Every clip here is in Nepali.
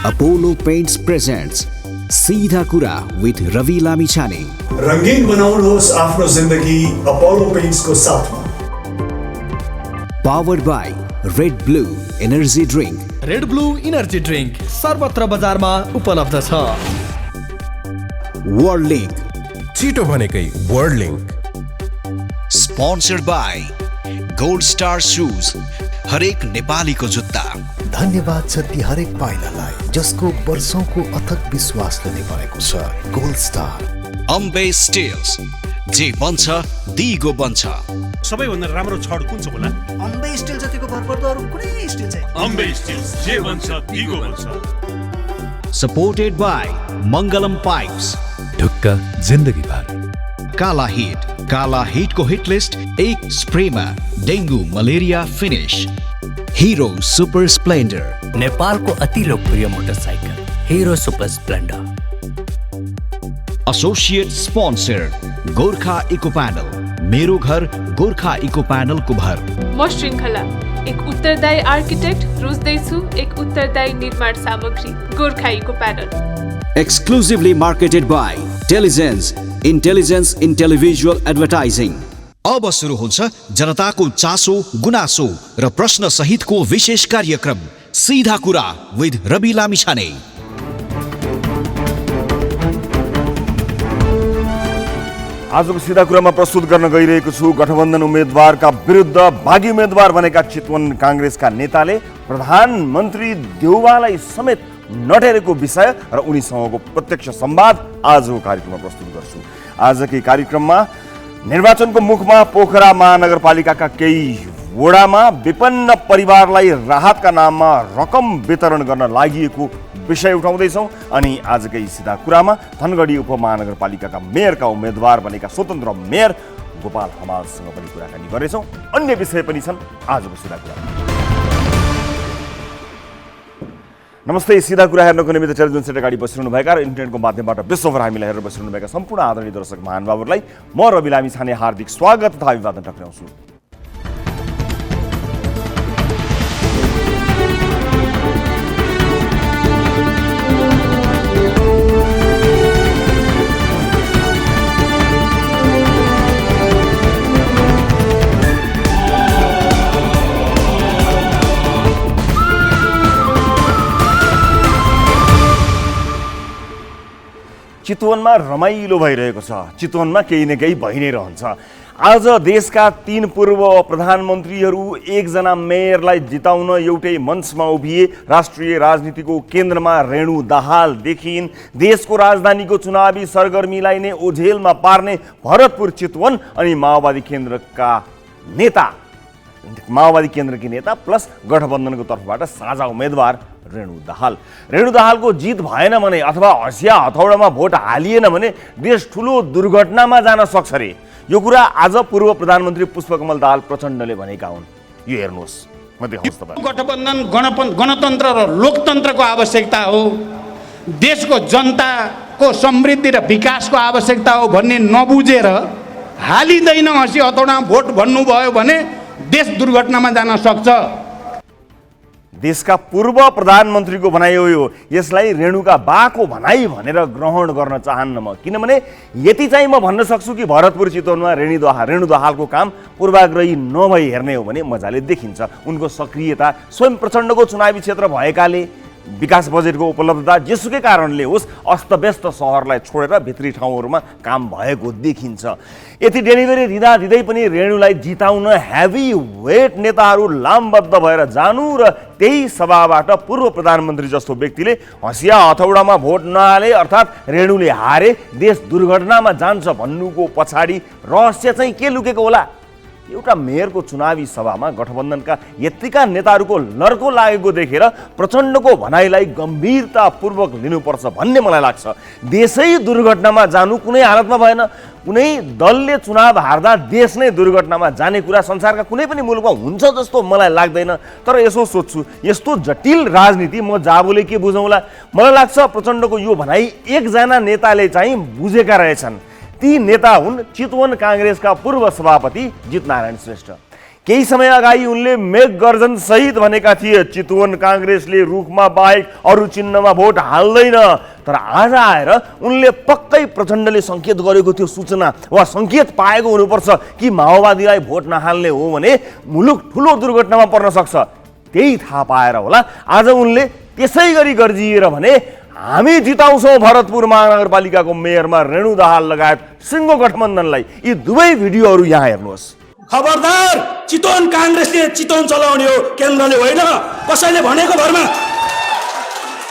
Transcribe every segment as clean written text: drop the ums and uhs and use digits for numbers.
Apollo Paints presents सीधा कुरा with रवि लामिछाने। रंगीन बनाउनुहोस् आफ्नो जिन्दगी अपोलो पेन्ट्सको साथमा। Powered by Red Blue Energy Drink। Red blue energy drink सर्वत्र बजारमा उपलब्ध छ। World Link छिटो भनेकै world link. Sponsored by Gold Star Shoes, हरेक नेपालीको जुत्ता। धन्यवाद छ ती हरेक पाइलालाई जसको वर्षौंको अथक विश्वासले निभाएको छ। Gold star. अम्बे स्टिल्स, जे बन्छ दिगो बन्छ। सबैभन्दा राम्रो छड कुन छ होला? अम्बे स्टिल जतिको भरपर्दो अरु कुनै स्टिल छैन। अम्बे स्टिल्स जे बन्छ दिगो बन्छ। Supported by Mangalam Pipes, ढुक्क जिन्दगी भर। काला हिट को हिट लिस्ट एक स्प्रेमा dengue malaria finish. Hero Super Splendor, नेपालको अति लोकप्रिय motorcycle Hero Super Splendor. Associate sponsor Gorkha eco panel, मेरो घर गोरखा इको पैनल को भर। म श्रृंखला एक उत्तरदायी आर्किटेक्ट रोज्दैछु एक उत्तरदायी निर्माण सामग्री Gorkha eco panel. Exclusively marketed by Intelligence in Televizual Advertising। अब सुरु हुन्छ जनताको चासो गुनासो र प्रश्न सहितको विशेष कार्यक्रम सीधा कुरा विथ रवि लामिछाने। आजको सीधा कुरामा प्रस्तुत गर्न गइरहेको छु गठबन्धन उम्मेदवारका विरुद्ध बागी उम्मेदवार बनेका चितवन कांग्रेसका नेताले प्रधानमन्त्री देउवालाई समेत नटेरेको विषय र उनीसँगको प्रत्यक्ष संवाद आजको कार्यक्रममा प्रस्तुत गर्छु। आजकै कार्यक्रममा निर्वाचनको मुखमा पोखरा महानगरपालिकाका केही वडामा विपन्न परिवारलाई राहतका नाममा रकम वितरण गर्न लागिएको विषय उठाउँदैछौँ अनि आजकै सीधा कुरामा धनगढी उपमहानगरपालिकाका मेयरका उम्मेदवार बनेका स्वतन्त्र मेयर गोपाल हमालसँग पनि कुराकानी गर्नेछौँ। अन्य विषय पनि छन् आजको सीधा कुरामा। नमस्ते, सीधा कुरा हेर्नको निमित्त टेलिभिजन सेट अगाडि बसिरहनुभएका र इन्टरनेटको माध्यमबाट विश्वभर हामीलाई हेरेर बसिरहनुभएका सम्पूर्ण आदरणीय दर्शक महानुभावहरूलाई म रवि लामिछाने हार्दिक स्वागत तथा अभिवादन टक्राउँछु। चितवनमा रमाइलो भइरहेको छ। चितवनमा केही न केही भइ नै रहन्छ। आज देशका 3 पूर्व प्रधानमन्त्रीहरू एकजना मेयरलाई जिताउन एउटै मञ्चमा उभिए। राष्ट्रिय राजनीतिको केन्द्रमा रेणु दाहाल देखिन्। देशको राजधानीको चुनावी सरगर्मीलाई नै ओझेलमा पार्ने भरतपुर चितवन अनि माओवादी केन्द्रकी नेता प्लस गठबन्धनको तर्फबाट साझा उम्मेदवार रेणु दाहालको जित भएन भने अथवा हँसिया हथौडामा भोट हालिएन भने देश ठुलो दुर्घटनामा जान सक्छ रे। यो कुरा आज पूर्व प्रधानमन्त्री पुष्पकमल दाहाल प्रचण्डले भनेका हुन्। यो हेर्नुहोस्, म देखाउँछु तपाईलाई। गठबन्धन गणतन्त्र र लोकतन्त्रको आवश्यकता हो, देशको जनताको समृद्धि र विकासको आवश्यकता हो भन्ने नबुझेर हालिँदैन हँसिया हथौडामा भोट भन्नुभयो भने देश दुर्घटनामा जान सक्छ। देशका पूर्व प्रधानमन्त्रीको भनाइ हो यो। यसलाई रेणुका बाको भनाइ भनेर ग्रहण गर्न चाहन्न म, किनभने यति चाहिँ म भन्न सक्छु कि भरतपुर चितवनमा रेणु दाहालको काम पूर्वाग्रही नभई हेर्ने हो भने मजाले देखिन्छ। उनको सक्रियता स्वयं प्रचण्डको चुनावी क्षेत्र भएकाले विकास बजेटको उपलब्धता जेसुकै कारणले होस् अस्तव्यस्त सहरलाई छोडेर भित्री ठाउँहरूमा काम भएको देखिन्छ। यति डेलिभरी दिँदै पनि रेणुलाई जिताउन हेभी वेट नेताहरू लामबद्ध भएर जानु र त्यही सभाबाट पूर्व प्रधानमन्त्री जस्तो व्यक्तिले हँसिया हथौडामा भोट नहाले अर्थात् रेणुले हारे देश दुर्घटनामा जान्छ भन्नुको पछाडि रहस्य चाहिँ के लुकेको होला? एउटा मेयरको चुनावी सभामा गठबन्धनका यत्तिका नेताहरूको लर्को लागेको देखेर प्रचण्डको भनाइलाई गम्भीरतापूर्वक लिनुपर्छ भन्ने मलाई लाग्छ। देशै दुर्घटनामा जानु कुनै हालतमा भएन। कुनै दलले चुनाव हार्दा देश नै दुर्घटनामा जाने कुरा संसारका कुनै पनि मुलुकमा हुन्छ जस्तो मलाई लाग्दैन। तर यसो सोच्छु, यस्तो जटिल राजनीति म जाबोले के बुझौँला? मलाई लाग्छ प्रचण्डको यो भनाइ एकजना नेताले चाहिँ बुझेका रहेछन्। ती नेता हुन् चितवन कांग्रेसका पूर्व सभापति जितनारायण श्रेष्ठ। केही समय अगाडि उनले मेघगर्जन सहित भनेका थिए चितवन काङ्ग्रेसले रुखमा बाहेक अरू चिन्हमा भोट हाल्दैन। तर आज आएर उनले पक्कै प्रचण्डले सङ्केत गरेको त्यो सूचना वा सङ्केत पाएको हुनुपर्छ कि माओवादीलाई भोट नहाल्ने हो भने मुलुक ठुलो दुर्घटनामा पर्न सक्छ। त्यही थाहा पाएर होला आज उनले त्यसै गरी गर्जिएर भने हामी जिताउँछौँ भरतपुर महानगरपालिकाको मेयरमा रेणु दाहाल लगायत सिङ्गो गठबन्धनलाई। यी दुवै भिडियोहरू यहाँ हेर्नुहोस्। खबरदार, चितवन काङ्ग्रेसले चितवन चलाउने हो, केन्द्रले होइन। कसैले भनेको भरमा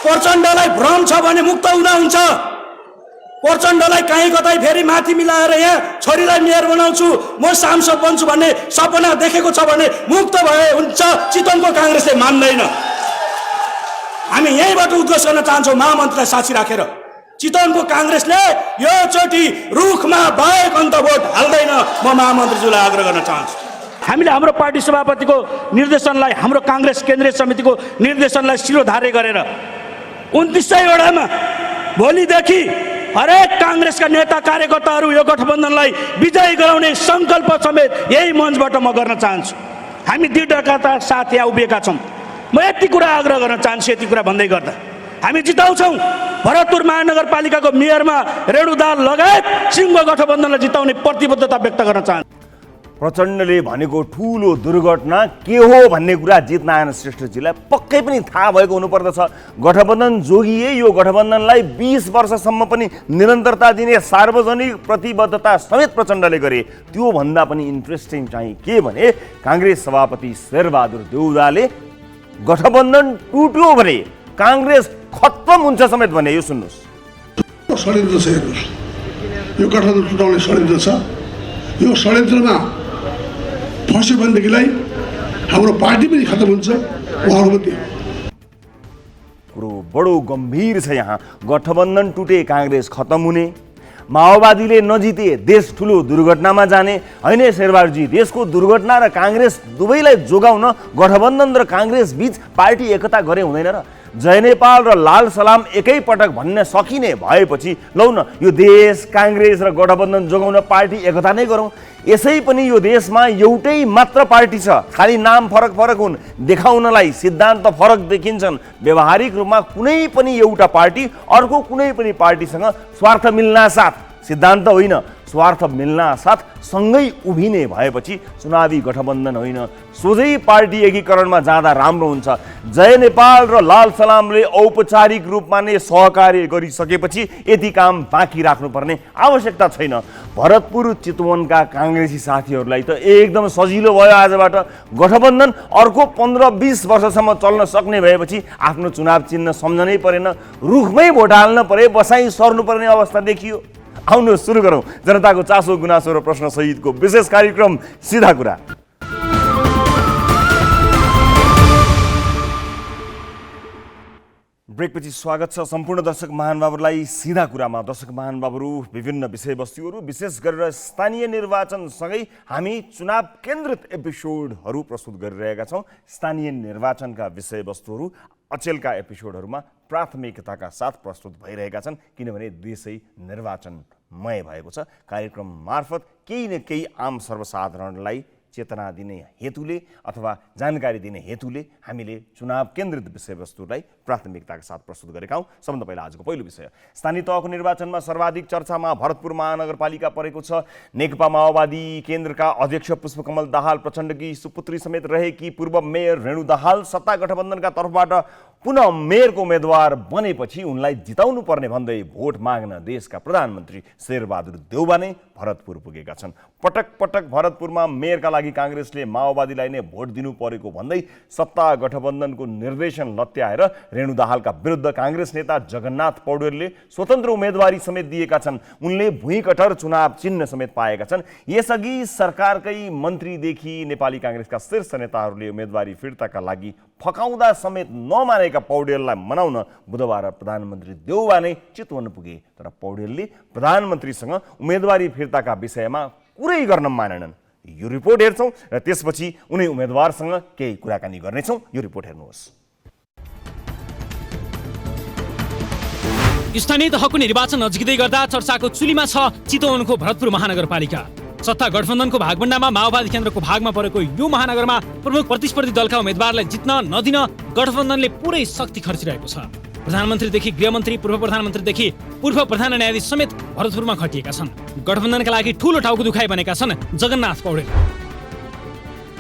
प्रचण्डलाई भ्रम छ भने मुक्त हुँदा हुन्छ। प्रचण्डलाई कहीँ कतै फेरि माथि मिलाएर यहाँ छोरीलाई मेयर बनाउँछु, म सांसद बन्छु भन्ने सपना देखेको छ भने मुक्त भए हुन्छ। चितवनको काङ्ग्रेसले मान्दैन। हामी यहीँबाट उद्घोष गर्न चाहन्छौँ महामन्त्रीलाई साक्षी राखेर। चितवनको काङ्ग्रेसले यो चोटि रुखमा बाहेक अन्त भोट हाल्दैन। म महामन्त्रीज्यूलाई आग्रह गर्न चाहन्छु। हामीले हाम्रो पार्टी सभापतिको निर्देशनलाई, हाम्रो काङ्ग्रेस केन्द्रीय समितिको निर्देशनलाई शिरोधार्य गरेर 29 वडामा भोलिदेखि हरेक काङ्ग्रेसका नेता कार्यकर्ताहरू यो गठबन्धनलाई विजयी गराउने सङ्कल्प समेत यही मञ्चबाट म गर्न चाहन्छु। हामी दृढताका साथ यहाँ उभिएका छौँ। म यति कुरा आग्रह गर्न चाहन्छु। यति कुरा भन्दै गर्दा हामी जिताउँछौँ भरतपुर महानगरपालिकाको मेयरमा रेणु दाहाल लगायत सिङ्गो गठबन्धनलाई जिताउने प्रतिबद्धता व्यक्त गर्न चाहन्छु। प्रचण्डले भनेको ठुलो दुर्घटना के हो भन्ने कुरा जितनारायण श्रेष्ठजीलाई पक्कै पनि थाहा भएको हुनुपर्दछ। गठबन्धन जोगिए यो गठबन्धनलाई 20 वर्षसम्म पनि निरन्तरता दिने सार्वजनिक प्रतिबद्धता समेत प्रचण्डले गरे। त्योभन्दा पनि इन्ट्रेस्टिङ चाहिँ के भने काङ्ग्रेस सभापति शेरबहादुर देउवाले गठबन्धन टुट्यो भने काङ्ग्रेस खत्तम हुन्छ समेत भने। यो सुन्नुहोस्। षड्यन्त्र छ, हेर्नुहोस्, यो गठबन्धन टुटाउने षड्यन्त्र छ। यो षड्यन्त्रमा फस्यो भनेदेखिलाई हाम्रो पार्टी पनि खत्तम हुन्छ, उहाँहरू पनि। कुरो बडो गम्भीर छ यहाँ। गठबन्धन टुटे काङ्ग्रेस खत्तम हुने, माओवादीले नजिते देश ठुलो दुर्घटनामा जाने होइन। शेरबहादुरजी, देशको दुर्घटना र काङ्ग्रेस दुवैलाई जोगाउन गठबन्धन र काङ्ग्रेस बीच पार्टी एकता गरे हुँदैन र? जय नेपाल र लाल सलाम एकै पटक भन्न सकिने भएपछि लौ न यो देश काङ्ग्रेस र गठबन्धन जोगाउन पार्टी एकता नै गरौँ। यसै पनि यो देशमा एउटै मात्र पार्टी छ, खालि नाम फरक फरक हुन्, देखाउनलाई सिद्धान्त फरक देखिन्छन्। व्यवहारिक रूपमा कुनै पनि एउटा पार्टी अर्को कुनै पनि पार्टीसँग स्वार्थ मिल्नासाथ, सिद्धान्त होइन स्वार्थ मिल्नासाथ सँगै उभिने भएपछि चुनावी गठबन्धन होइन, सोझै पार्टी एकीकरणमा जाँदा राम्रो हुन्छ। जय नेपाल र लाल सलामले औपचारिक रूपमा नै सहकार्य गरिसकेपछि यति काम बाँकी राख्नुपर्ने आवश्यकता छैन। भरतपुर चितवनका काङ्ग्रेसी साथीहरूलाई त एकदम सजिलो भयो आजबाट। गठबन्धन अर्को 15-20 वर्षसम्म चल्न सक्ने भएपछि आफ्नो चुनाव चिन्ह सम्झनै परेन, रुखमै भोट हाल्न परे, बसाइ सर्नुपर्ने अवस्था देखियो। आउनुहोस् सुरु गरौँ जनताको चासो गुनासो र प्रश्न सहितको विशेष कार्यक्रम सिधा कुरा। ब्रेकपछि स्वागत छ सम्पूर्ण दर्शक महानुभावहरूलाई सिधा कुरामा। दर्शक महानुभावहरू, विभिन्न विषयवस्तुहरू विशेष गरेर स्थानीय निर्वाचनसँगै हामी चुनाव केन्द्रित एपिसोडहरू प्रस्तुत गरिरहेका छौँ। स्थानीय निर्वाचनका विषयवस्तुहरू अचेलका एपिसोडहरूमा प्राथमिकताका साथ प्रस्तुत भइरहेका छन्, किनभने देशै निर्वाचनमय भएको छ। कार्यक्रम मार्फत केही न केही आम सर्वसाधारणलाई चेतना दिने हेतुले अथवा जानकारी दिने हेतुले हामीले चुनाव केन्द्रित विषयवस्तुलाई प्राथमिकताका साथ प्रस्तुत गरेका हौँ। सबभन्दा पहिला आजको पहिलो विषय, स्थानीय तहको निर्वाचनमा सर्वाधिक चर्चामा भरतपुर महानगरपालिका परेको छ। नेकपा माओवादी केन्द्रका अध्यक्ष पुष्पकमल दाहाल प्रचण्डकी सुपुत्री समेत रहेकी पूर्व मेयर रेणु दाहाल सत्ता गठबन्धनका तर्फबाट पुनः मेयरको उम्मेदवार बनेपछि उनलाई जिताउनु पर्ने भन्दै भोट माग्न देशका प्रधानमन्त्री शेरबहादुर देउवा नै भरतपुर पुगेका छन्। पटक पटक भरतपुरमा मेयरका लागि काङ्ग्रेसले माओवादीलाई नै भोट दिनु परेको भन्दै सत्ता गठबन्धनको निर्देशन लत्याएर रेणु दाहालका विरुद्ध काङ्ग्रेस नेता जगन्नाथ पौडेलले स्वतन्त्र उम्मेदवारी समेत दिएका छन्। उनले भुइँकटर चुनाव चिन्ह समेत पाएका छन्। यसअघि सरकारकै मन्त्रीदेखि नेपाली काङ्ग्रेसका शीर्ष नेताहरूले उम्मेदवारी फिर्ताका लागि फकाउँदा समेत नमानेका पौडेललाई मनाउन बुधबार प्रधानमन्त्री देउवा नै चितवन पुगे। तर पौडेलले प्रधानमन्त्रीसँग उम्मेदवारी फिर्ताका विषयमा कुरै गर्न मानेनन्। यो रिपोर्ट हेर्छौँ र त्यसपछि उनी उम्मेदवारसँग केही कुराकानी गर्नेछौँ। यो रिपोर्ट हेर्नुहोस्। स्थानीय तहको निर्वाचन नजिकै गर्दा चर्चाको चुलीमा छ चितवनको भरतपुर महानगरपालिका। सत्ता गठबन्धनको भागभण्डामा माओवादी केन्द्रको भागमा परेको यो महानगरमा प्रमुख प्रतिस्पर्धी दलका उम्मेद्वारलाई जित्न नदिन गठबन्धनले पुरै शक्ति खर्चिरहेको छ। प्रधानमन्त्रीदेखि गृहमन्त्री, पूर्व प्रधानमन्त्रीदेखि पूर्व प्रधान न्यायाधीश समेत भरतपुरमा खटिएका छन्। गठबन्धनका लागि ठूलो टाउको दुखाइ बनेका छन् जगन्नाथ पौडेल।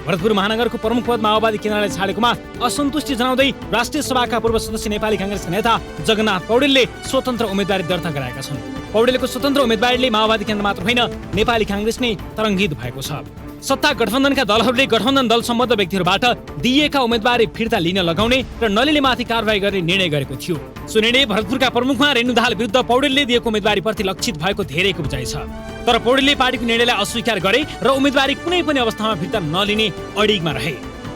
भरतपुर महानगरको प्रमुख पद माओवादी केन्द्रलाई छाडेकोमा असन्तुष्टि जनाउँदै राष्ट्रिय सभाका पूर्व सदस्य नेपाली कांग्रेसका नेता जगन्नाथ पौडेलले स्वतन्त्र उम्मेदवारी दर्ता गराएका छन्। पौडेलको स्वतन्त्र उम्मेदवारीले माओवादी केन्द्र मात्र होइन नेपाली कांग्रेस नै तरङ्गित भएको छ। सत्ता गठबन्धनका दलहरूले गठबन्धन दल सम्बद्ध व्यक्तिहरूबाट दिइएका उम्मेदवारी फिर्ता लिन लगाउने र नलिनेमाथि कारबाही गर्ने निर्णय गरेको थियो। सो निर्णय भरतपुरका प्रमुखमा रेणु दाहाल विरुद्ध पौडेलले दिएको उम्मेदवारीप्रति लक्षित भएको धेरैको बुझाइ छ। तर पौडेलले पार्टीको निर्णयलाई अस्वीकार गरे र उम्मेदवारी कुनै पनि अवस्थामा फिर्ता नलिने अडिगमा रहे।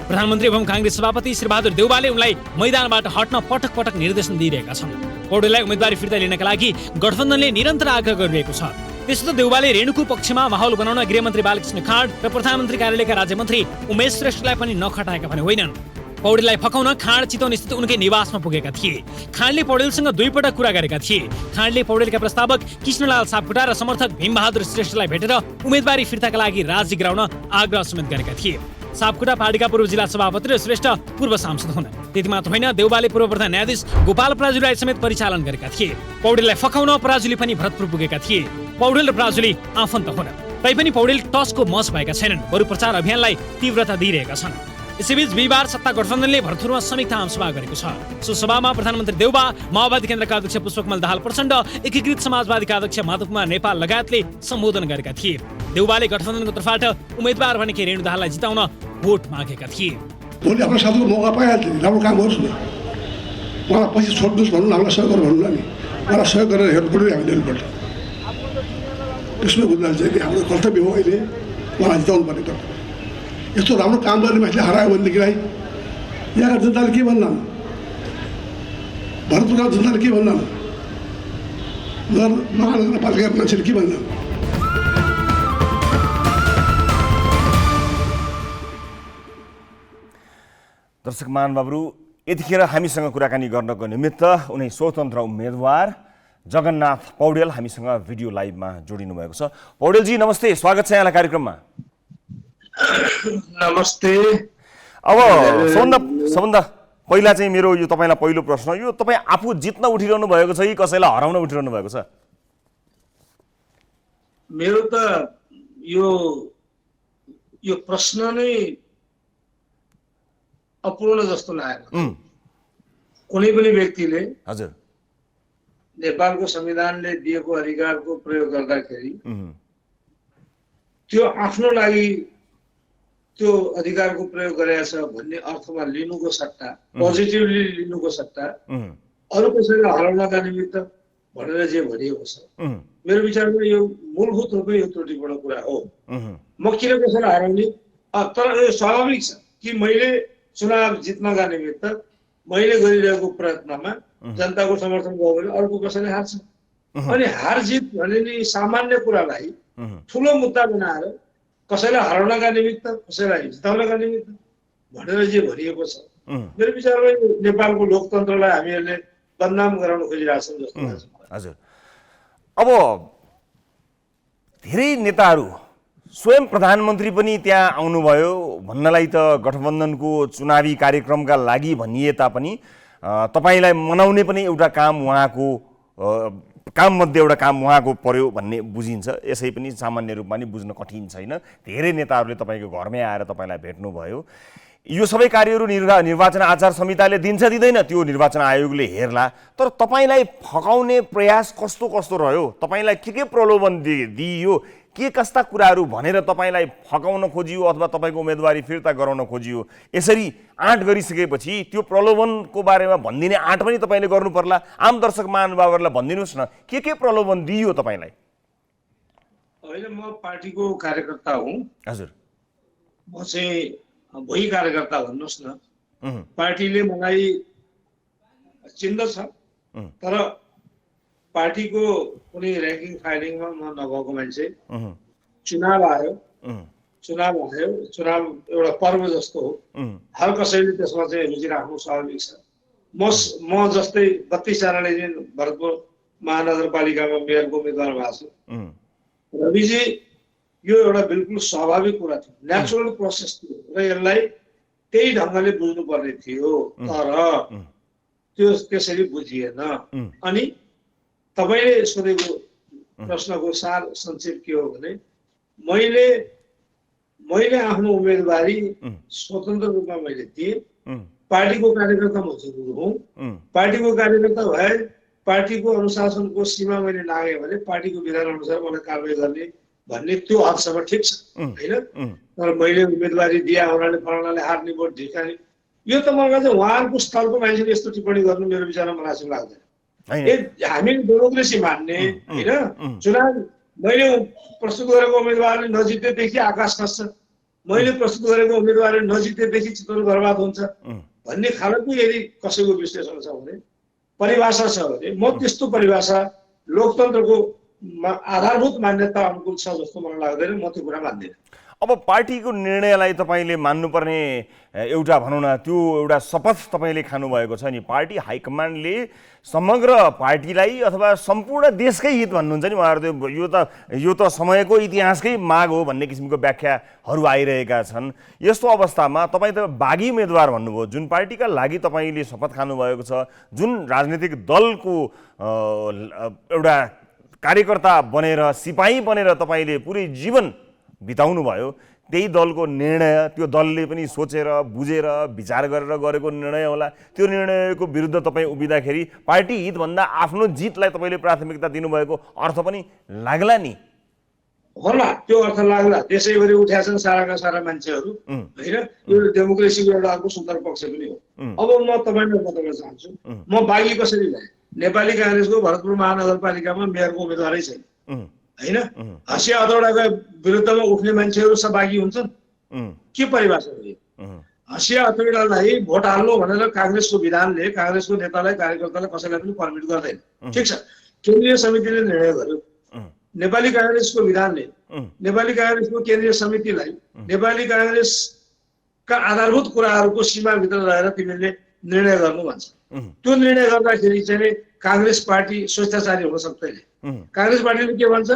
प्रधानमन्त्री एवं कांग्रेस सभापति श्रीबहादुर देउवाले उनलाई मैदानबाट हट्न पटक पटक निर्देशन दिइरहेका छन्। पौडेललाई उम्मेदवारी फिर्ता लिनका लागि गठबन्धनले निरन्तर आग्रह गरिरहेको छ। त्यसो त देउवाले रेणुको पक्षमा माहौल बनाउन गृहमन्त्री बालकृष्ण खाँड र प्रधानमन्त्री कार्यालयका राज्यमन्त्री उमेश श्रेष्ठलाई पनि नखटाएका भने होइनन्। पौडेललाई फकाउन खाँड चितवन स्थित उनकै निवासमा पुगेका थिए। खाँडले पौडेलसँग 2 पटक कुरा गरेका थिए। खाँडले पौडेलका प्रस्तावक कृष्णलाल सापकोटा र समर्थक भीमबहादुर श्रेष्ठलाई भेटेर उम्मेदवारी फिर्ताका लागि राजी गराउन आग्रह समेत गरेका थिए। सापकोटा पार्टीका पूर्व जिल्ला सभापति र श्रेष्ठ पूर्व सांसद हुन्। त्यति मात्र होइन, देउवाले पूर्व प्रधान न्यायाधीश गोपाल पराजुलीलाई समेत परिचालन गरेका थिए। पौडेललाई फकाउन पराजुली पनि भरतपुर पुगेका थिए। पौडेल र पराजुली आफन्त हुन्। तैपनि पौडेल टसको मस भएका छैनन्, बरु प्रचार अभियानलाई तीव्रता दिइरहेका छन्। यसैबीच बिहिबार सत्ता गठबन्धनले भरतपुरमा संयुक्त आमसभा गरेको छ। सो सभामा प्रधानमन्त्री देउबा, माओवादी केन्द्रका अध्यक्ष पुष्पकमल दाहाल प्रचण्ड, एकीकृत समाजवादीका अध्यक्ष माधव कुमार नेपाल लगायतले सम्बोधन गरेका थिए। देउबाले गठबन्धनको तर्फबाट उम्मेदवार भनेकी रेणु दाहाललाई जिताउन भोट मागेका थिए। भोलि आफ्नो साथीको मौका पाइहाल्छ नि, राम्रो काम गर्छु नि, मलाई पछि छोड्नुहोस् भन्नु, हामीलाई सहयोग गर्नु भन्नु नि, मलाई सहयोग गरेर हेर्नु पऱ्यो हामीले हेर्नुपर्छ। त्यसमै बुझ्दा चाहिँ हाम्रो कर्तव्य हो अहिले मलाई जिताउनु पर्ने कर्तव्य। यस्तो राम्रो काम गर्ने मान्छेले हरायो भनेदेखिलाई यहाँका जनताले के भन्लान्, भरतपुरका जनताले के भन्लान्, महानगरपालिकाका मान्छेले के भन्लान्। दर्शक महानुभावहरू, यतिखेर हामीसँग कुराकानी गर्नको निमित्त उनी स्वतन्त्र उम्मेदवार जगन्नाथ पौडेल हामीसँग भिडियो लाइभमा जोडिनु भएको छ। पौडेलजी नमस्ते, स्वागत छ यहाँलाई कार्यक्रममा। नमस्ते। अब सबभन्दा पहिला चाहिँ मेरो यो तपाईँलाई पहिलो प्रश्न, यो तपाईँ आफू जित्न उठिरहनु भएको छ कि कसैलाई हराउन उठिरहनु भएको छ? मेरो त यो प्रश्न नै अपूर्ण जस्तो लाग्यो। कुनै पनि व्यक्तिले हजुर नेपालको संविधानले दिएको अधिकारको प्रयोग गर्दाखेरि त्यो आफ्नो लागि त्यो अधिकारको प्रयोग गरेको छ भन्ने अर्थमा लिनुको सट्टा, पोजिटिभली लिनुको सट्टा अरू कसैलाई हराउनका निमित्त भनेर जे भनिएको छ, मेरो विचारमा यो मूलभूत रूपमै यो त्रुटिपूर्ण कुरा हो। म किन कसैलाई हराउने? तर यो स्वाभाविक छ कि मैले चुनाव जित्नका निमित्त मैले गरिरहेको प्रयत्नमा जनताको समर्थन भयो भने अर्को कसैले हार्छ। अनि हार जित भने नि सामान्य कुरालाई ठुलो मुद्दा बनाएर कसैलाई हराउनका निमित्त, कसैलाई जिताउनका निमित्त भनेर जे भनिएको छ, मेरो विचारमा नेपालको लोकतन्त्रलाई हामीहरूले बदनाम गराउन खोजिरहेछौँ जस्तो लाग्छ। हजुर, अब धेरै नेताहरू, स्वयं प्रधानमन्त्री पनि त्यहाँ आउनुभयो भन्नलाई त गठबन्धनको चुनावी कार्यक्रमका लागि भनिए तापनि तपाईँलाई मनाउने पनि एउटा काम उहाँको काममध्ये एउटा काम उहाँको पर्यो भन्ने बुझिन्छ। यसै पनि सामान्य रूपमा नि बुझ्न कठिन छैन। धेरै नेताहरूले तपाईँको घरमै आएर तपाईँलाई भेट्नुभयो। यो सबै कार्यहरू निर्वाचन आचार संहिताले दिन्छ दिँदैन त्यो निर्वाचन आयोगले हेर्ला, तर तपाईँलाई फकाउने प्रयास कस्तो कस्तो रह्यो? तपाईँलाई के प्रलोभन दिइयो? के कस्ता कुराहरू भनेर तपाईँलाई फकाउन खोजियो अथवा तपाईँको उम्मेदवारी फिर्ता गराउन खोजियो? यसरी आँट गरिसकेपछि त्यो प्रलोभनको बारेमा भनिदिने आँट पनि तपाईँले गर्नु पर्ला। आम दर्शक महानुभावहरूलाई भनिदिनुहोस् न, के प्रलोभन दिइयो तपाईँलाई? होइन, म पार्टीको कार्यकर्ता हुँ। हजुर, म चाहिँ भोइ कार्यकर्ता भन्नुहोस् न। पार्टीले मलाई चिन्दछ, तर पार्टीको कुनै र्याङ्किङ फाइलिङमा म नभएको मान्छे। चुनाव आयो एउटा पर्व जस्तो हो, हर कसैले त्यसमा चाहिँ रुचि राख्नु स्वाभाविक छ। म जस्तै 32 जनाले चाहिँ भरतपुर महानगरपालिकामा मेयरको उम्मेदवार भएको छु। रविजी यो एउटा बिल्कुल स्वाभाविक कुरा थियो, नेचुरल प्रोसेस थियो र यसलाई त्यही ढङ्गले बुझ्नुपर्ने थियो, तर त्यो त्यसरी बुझिएन। अनि तपाईँले सोधेको प्रश्नको सार संक्षेप के हो भने मैले आफ्नो उम्मेदवारी स्वतन्त्र रूपमा मैले दिएँ। पार्टीको कार्यकर्ता म जरुर हुँ, पार्टीको कार्यकर्ता भए पार्टीको अनुशासनको सीमा मैले नागेँ भने पार्टीको विधान अनुसार मलाई कारबाही गर्ने भन्ने त्यो हदसम्म ठिक छ होइन। तर मैले उम्मेदवारी दिए हुनाले फलानाले हार्ने भोट झिकाने, यो त मलाई चाहिँ उहाँहरूको स्तरको मान्छेले यस्तो टिप्पणी गर्नु मेरो विचारमा मलाई चाहिँ लाग्दैन। हामी डेमोक्रेसी मान्ने होइन, चुनाव मैले प्रस्तुत गरेको उम्मेदवारले नजित्देदेखि आकाश खस्छ, मैले प्रस्तुत गरेको उम्मेदवारले नजित्देदेखि चितवन बर्बाद हुन्छ भन्ने खालको यदि कसैको विश्लेषण छ भने, परिभाषा छ भने, म त्यस्तो परिभाषा लोकतन्त्रको आधारभूत मान्यता अनुकूल छ जस्तो मलाई लाग्दैन, म त्यो कुरा मान्दिनँ। अब पार्टीको निर्णयलाई तपाईँले मान्नुपर्ने एउटा भनौँ न त्यो एउटा शपथ तपाईँले खानुभएको छ नि, पार्टी हाइकमान्डले समग्र पार्टीलाई अथवा सम्पूर्ण देशकै हित भन्नुहुन्छ नि उहाँहरू, यो त समयको इतिहासकै माग हो भन्ने किसिमको व्याख्याहरू आइरहेका छन्। यस्तो अवस्थामा तपाईँ त बागी उम्मेदवार भन्नुभयो, जुन पार्टीका लागि तपाईँले शपथ खानुभएको छ, जुन राजनीतिक दलको एउटा कार्यकर्ता बनेर सिपाही बनेर तपाईँले पुरै जीवन बिताउनु भयो, त्यही दलको निर्णय त्यो दलले पनि सोचेर बुझेर विचार गरेर गरेको निर्णय होला। त्यो निर्णयको विरुद्ध तपाईँ उभिँदाखेरि पार्टी हितभन्दा आफ्नो जितलाई तपाईँले प्राथमिकता दिनुभएको अर्थ पनि लाग्ला नि? होला, त्यो अर्थ लाग्ला। त्यसैगरी उठ्या छन् साराका सारा मान्छेहरू होइन, यो डेमोक्रेसीको एउटा अर्को सुन्दर पक्ष पनि हो। अब म तपाईँलाई बताउन चाहन्छु, म बागी कसरी भएँ। नेपाली काङ्ग्रेसको भरतपुर महानगरपालिकामा मेयरको उम्मेदवारै छैन होइन। हँसिया हतौडाका विरुद्धमा उठ्ने मान्छेहरू सहभागी हुन्छन्, के परिभाषा हो यो? हँसिया हतौडालाई भोट हाल्नु भनेर काङ्ग्रेसको विधानले काङ्ग्रेसको नेतालाई कार्यकर्तालाई कसैलाई पनि पर्मिट गर्दैन। ठिक छ, केन्द्रीय समितिले निर्णय गर्यो, नेपाली काङ्ग्रेसको विधानले नेपाली काङ्ग्रेसको केन्द्रीय समितिलाई नेपाली काङ्ग्रेसका आधारभूत कुराहरूको सीमाभित्र रहेर तिमीले निर्णय गर्नु भन्छ। त्यो निर्णय गर्दाखेरि चाहिँ काङ्ग्रेस पार्टी स्वेच्छाचारी हुन सक्दैन। काङ्ग्रेस पार्टीले के भन्छ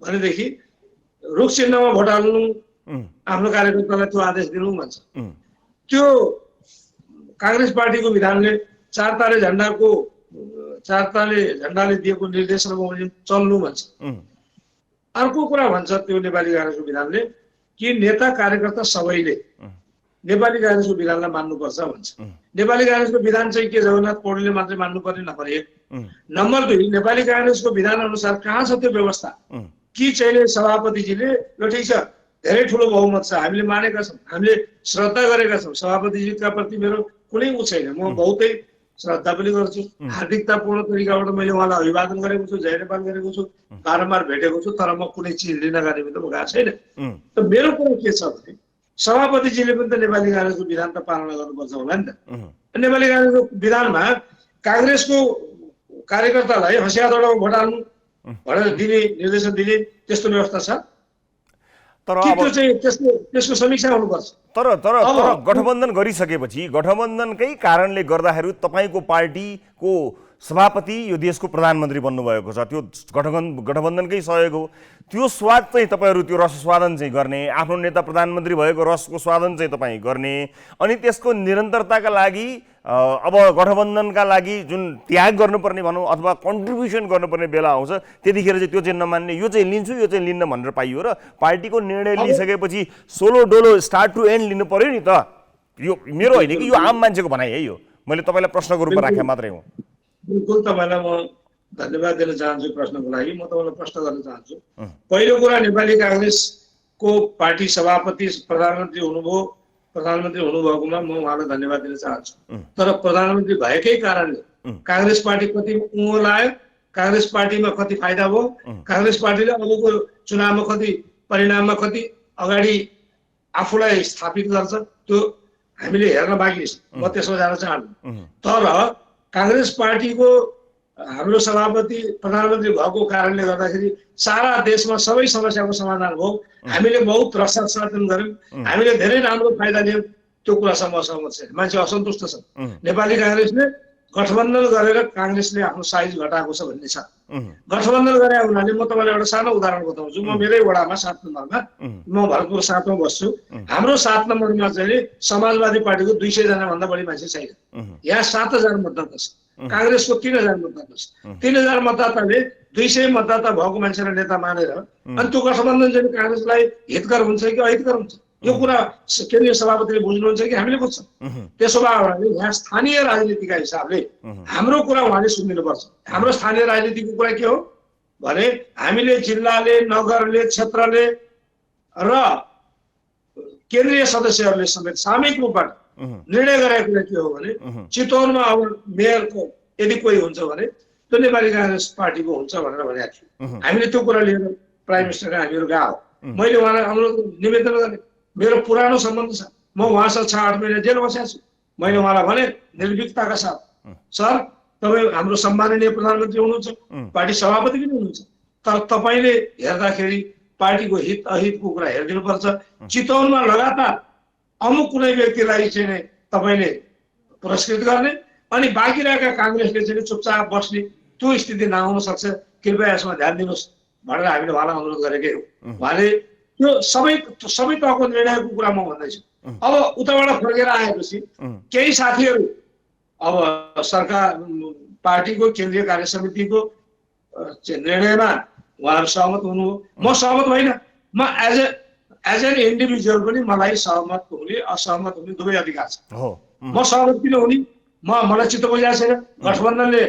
भनेदेखि रुख चिन्हमा भोट हाल्नु, आफ्नो कार्यकर्तालाई त्यो आदेश दिनु भन्छ। त्यो काङ्ग्रेस पार्टीको विधानले चार तारे झन्डाले दिएको निर्देशन बमोजिम चल्नु भन्छ। अर्को कुरा भन्छ त्यो नेपाली काङ्ग्रेसको विधानले कि नेता कार्यकर्ता सबैले नेपाली काङ्ग्रेसको विधानलाई मान्नुपर्छ भन्छ। नेपाली काङ्ग्रेसको विधान चाहिँ के जगन्नाथ पौडेलले मात्रै मान्नुपर्ने नम्बर 1। नम्बर 2, नेपाली काङ्ग्रेसको विधान अनुसार कहाँ छ त्यो व्यवस्था कि चाहिँ सभापतिजीले ल ठिक छ धेरै ठुलो बहुमत छ, हामीले मानेका छौँ, हामीले श्रद्धा गरेका छौँ, सभापतिजीका प्रति मेरो कुनै उ छैन, म बहुतै श्रद्धा पनि गर्छु, हार्दिकतापूर्ण तरिकाबाट मैले उहाँलाई अभिवादन गरेको छु, जय नेपाल गरेको छु, बारम्बार भेटेको छु, तर म कुनै चिज लिनका निमित्त म गएको छैन। त मेरो कुरा के छ भने सभापतिजीले पनि त नेपाली काङ्ग्रेसको विधान त पालना गर्नुपर्छ होला नि त। नेपाली काङ्ग्रेसको विधानमा काङ्ग्रेसको कार्यकर्तालाई हँसिया हतौडामा भोट हाल्नु भनेर दिने निर्देशन दिने त्यस्तो व्यवस्था छ, तर त्यो चाहिँ त्यसको समीक्षा हुनुपर्छ। तर गठबन्धन गरिसकेपछि गठबन्धनकै कारणले गर्दाखेरि तपाईँको पार्टीको सभापति यो देशको प्रधानमन्त्री बन्नुभएको छ, त्यो गठबन्धनकै सहयोग हो। त्यो स्वाद चाहिँ तपाईँहरू त्यो रस स्वादन चाहिँ गर्ने, आफ्नो नेता प्रधानमन्त्री भएको रसको स्वादन चाहिँ तपाईँ गर्ने, अनि त्यसको निरन्तरताका लागि अब गठबन्धनका लागि जुन त्याग गर्नुपर्ने भनौँ अथवा कन्ट्रिब्युसन गर्नुपर्ने बेला आउँछ त्यतिखेर चाहिँ त्यो चाहिँ नमान्ने, यो चाहिँ लिन्छु यो चाहिँ लिन्न भनेर पाइयो र पार्टीको निर्णय लिइसकेपछि solo dolo start to end लिनु पर्यो नि त। यो मेरो होइन कि यो आम मान्छेको भनाइ है, यो मैले तपाईँलाई प्रश्नको रूपमा राखेँ मात्रै हो। बिल्कुल तपाईँलाई म धन्यवाद दिन चाहन्छु प्रश्नको लागि। म तपाईँलाई प्रश्न गर्न चाहन्छु, पहिलो कुरा नेपाली काङ्ग्रेसको पार्टी सभापति प्रधानमन्त्री हुनुभएकोमा म उहाँलाई धन्यवाद दिन चाहन्छु। तर प्रधानमन्त्री भएकै कारणले काङ्ग्रेस पार्टी कति उँभो लाग्यो, काङ्ग्रेस पार्टीमा कति फाइदा भयो, काङ्ग्रेस पार्टीले अबको चुनावमा कति परिणाममा कति अगाडि आफूलाई स्थापित गर्छ त्यो हामीले हेर्न बाँकी छ। म त्यसमा जान चाहन्छु। तर काङ्ग्रेस पार्टीको हाम्रो सभापति प्रधानमन्त्री भएको कारणले गर्दाखेरि सारा देशमा सबै समस्याको समाधान भयो। हामीले बहुत रसायन गऱ्यौँ, हामीले धेरै राम्रो फाइदा लियौँ, त्यो कुरासँग सहमत छैन, मान्छे असन्तुष्ट छन्। नेपाली काङ्ग्रेसले गठबन्धन गरेर काङ्ग्रेसले आफ्नो साइज घटाएको छ भन्ने छ। गठबन्धन गरे हुनाले म तपाईँलाई एउटा सानो उदाहरण बताउँछु। म मेरै वडामा 7 नम्बरमा, म भरतपुर 7 मा बस्छु। हाम्रो 7 नम्बरमा चाहिँ समाजवादी पार्टीको 200 जना भन्दा बढी मान्छे छैन। यहाँ 7000 मतदाता छ, काङ्ग्रेसको 3000 मतदाता छ। 3000 मतदाताले 200 मतदाता भएको मान्छेलाई नेता मानेर अनि त्यो गठबन्धन चाहिँ काङ्ग्रेसलाई हितकर हुन्छ कि अहितकर हुन्छ, यो कुरा केन्द्रीय सभापतिले बुझ्नुहुन्छ कि हामीले बुझ्छौँ? त्यसो भए यहाँ स्थानीय राजनीतिका हिसाबले हाम्रो कुरा उहाँले सुनिनुपर्छ। हाम्रो स्थानीय राजनीतिको कुरा के हो भने हामीले जिल्लाले, नगरले, क्षेत्रले र केन्द्रीय सदस्यहरूले समेत सामूहिक रूपबाट निर्णय गरेको कुरा के हो भने चितवनमा अब मेयरको यदि कोही हुन्छ भने त्यो नेपाली काङ्ग्रेस पार्टीको हुन्छ भनेर भनेको थियो। हामीले त्यो कुरा लिएर प्राइम मिनिस्टरले हामीहरू गएको। मैले उहाँलाई अनुरोध निवेदन गरेँ, मेरो पुरानो सम्बन्ध छ, म उहाँसँग 6-8 महिना जेल बसेको छु। मैले उहाँलाई भने निर्भीकताका साथ, सर तपाईँ हाम्रो सम्माननीय प्रधानमन्त्री हुनुहुन्छ, पार्टी सभापति पनि हुनुहुन्छ, तर तपाईँले हेर्दाखेरि पार्टीको हित अहितको कुरा हेरिदिनुपर्छ। चितवनमा लगातार अमुक कुनै व्यक्तिलाई चाहिँ तपाईँले पुरस्कृत गर्ने अनि बाँकी रहेका काङ्ग्रेसले चाहिँ चुपचाप बस्ने त्यो स्थिति नआउन सक्छ, कृपया यसमा ध्यान दिनुहोस् भनेर हामीले उहाँलाई अनुरोध गरेकै हो। उहाँले त्यो सबै तहको निर्णयको कुरा म भन्दैछु। अब उताबाट फर्केर आएपछि केही साथीहरू अब सरकार पार्टीको केन्द्रीय कार्य समितिको निर्णयमा उहाँहरू सहमत हुनुभयो, म सहमत होइन। म एज एन इन्डिभिजुअल पनि मलाई सहमत हुने असहमत हुने दुवै अधिकार छ। म सहमत किन हुने, मलाई चित्त बुझाएको छैन, गठबन्धनले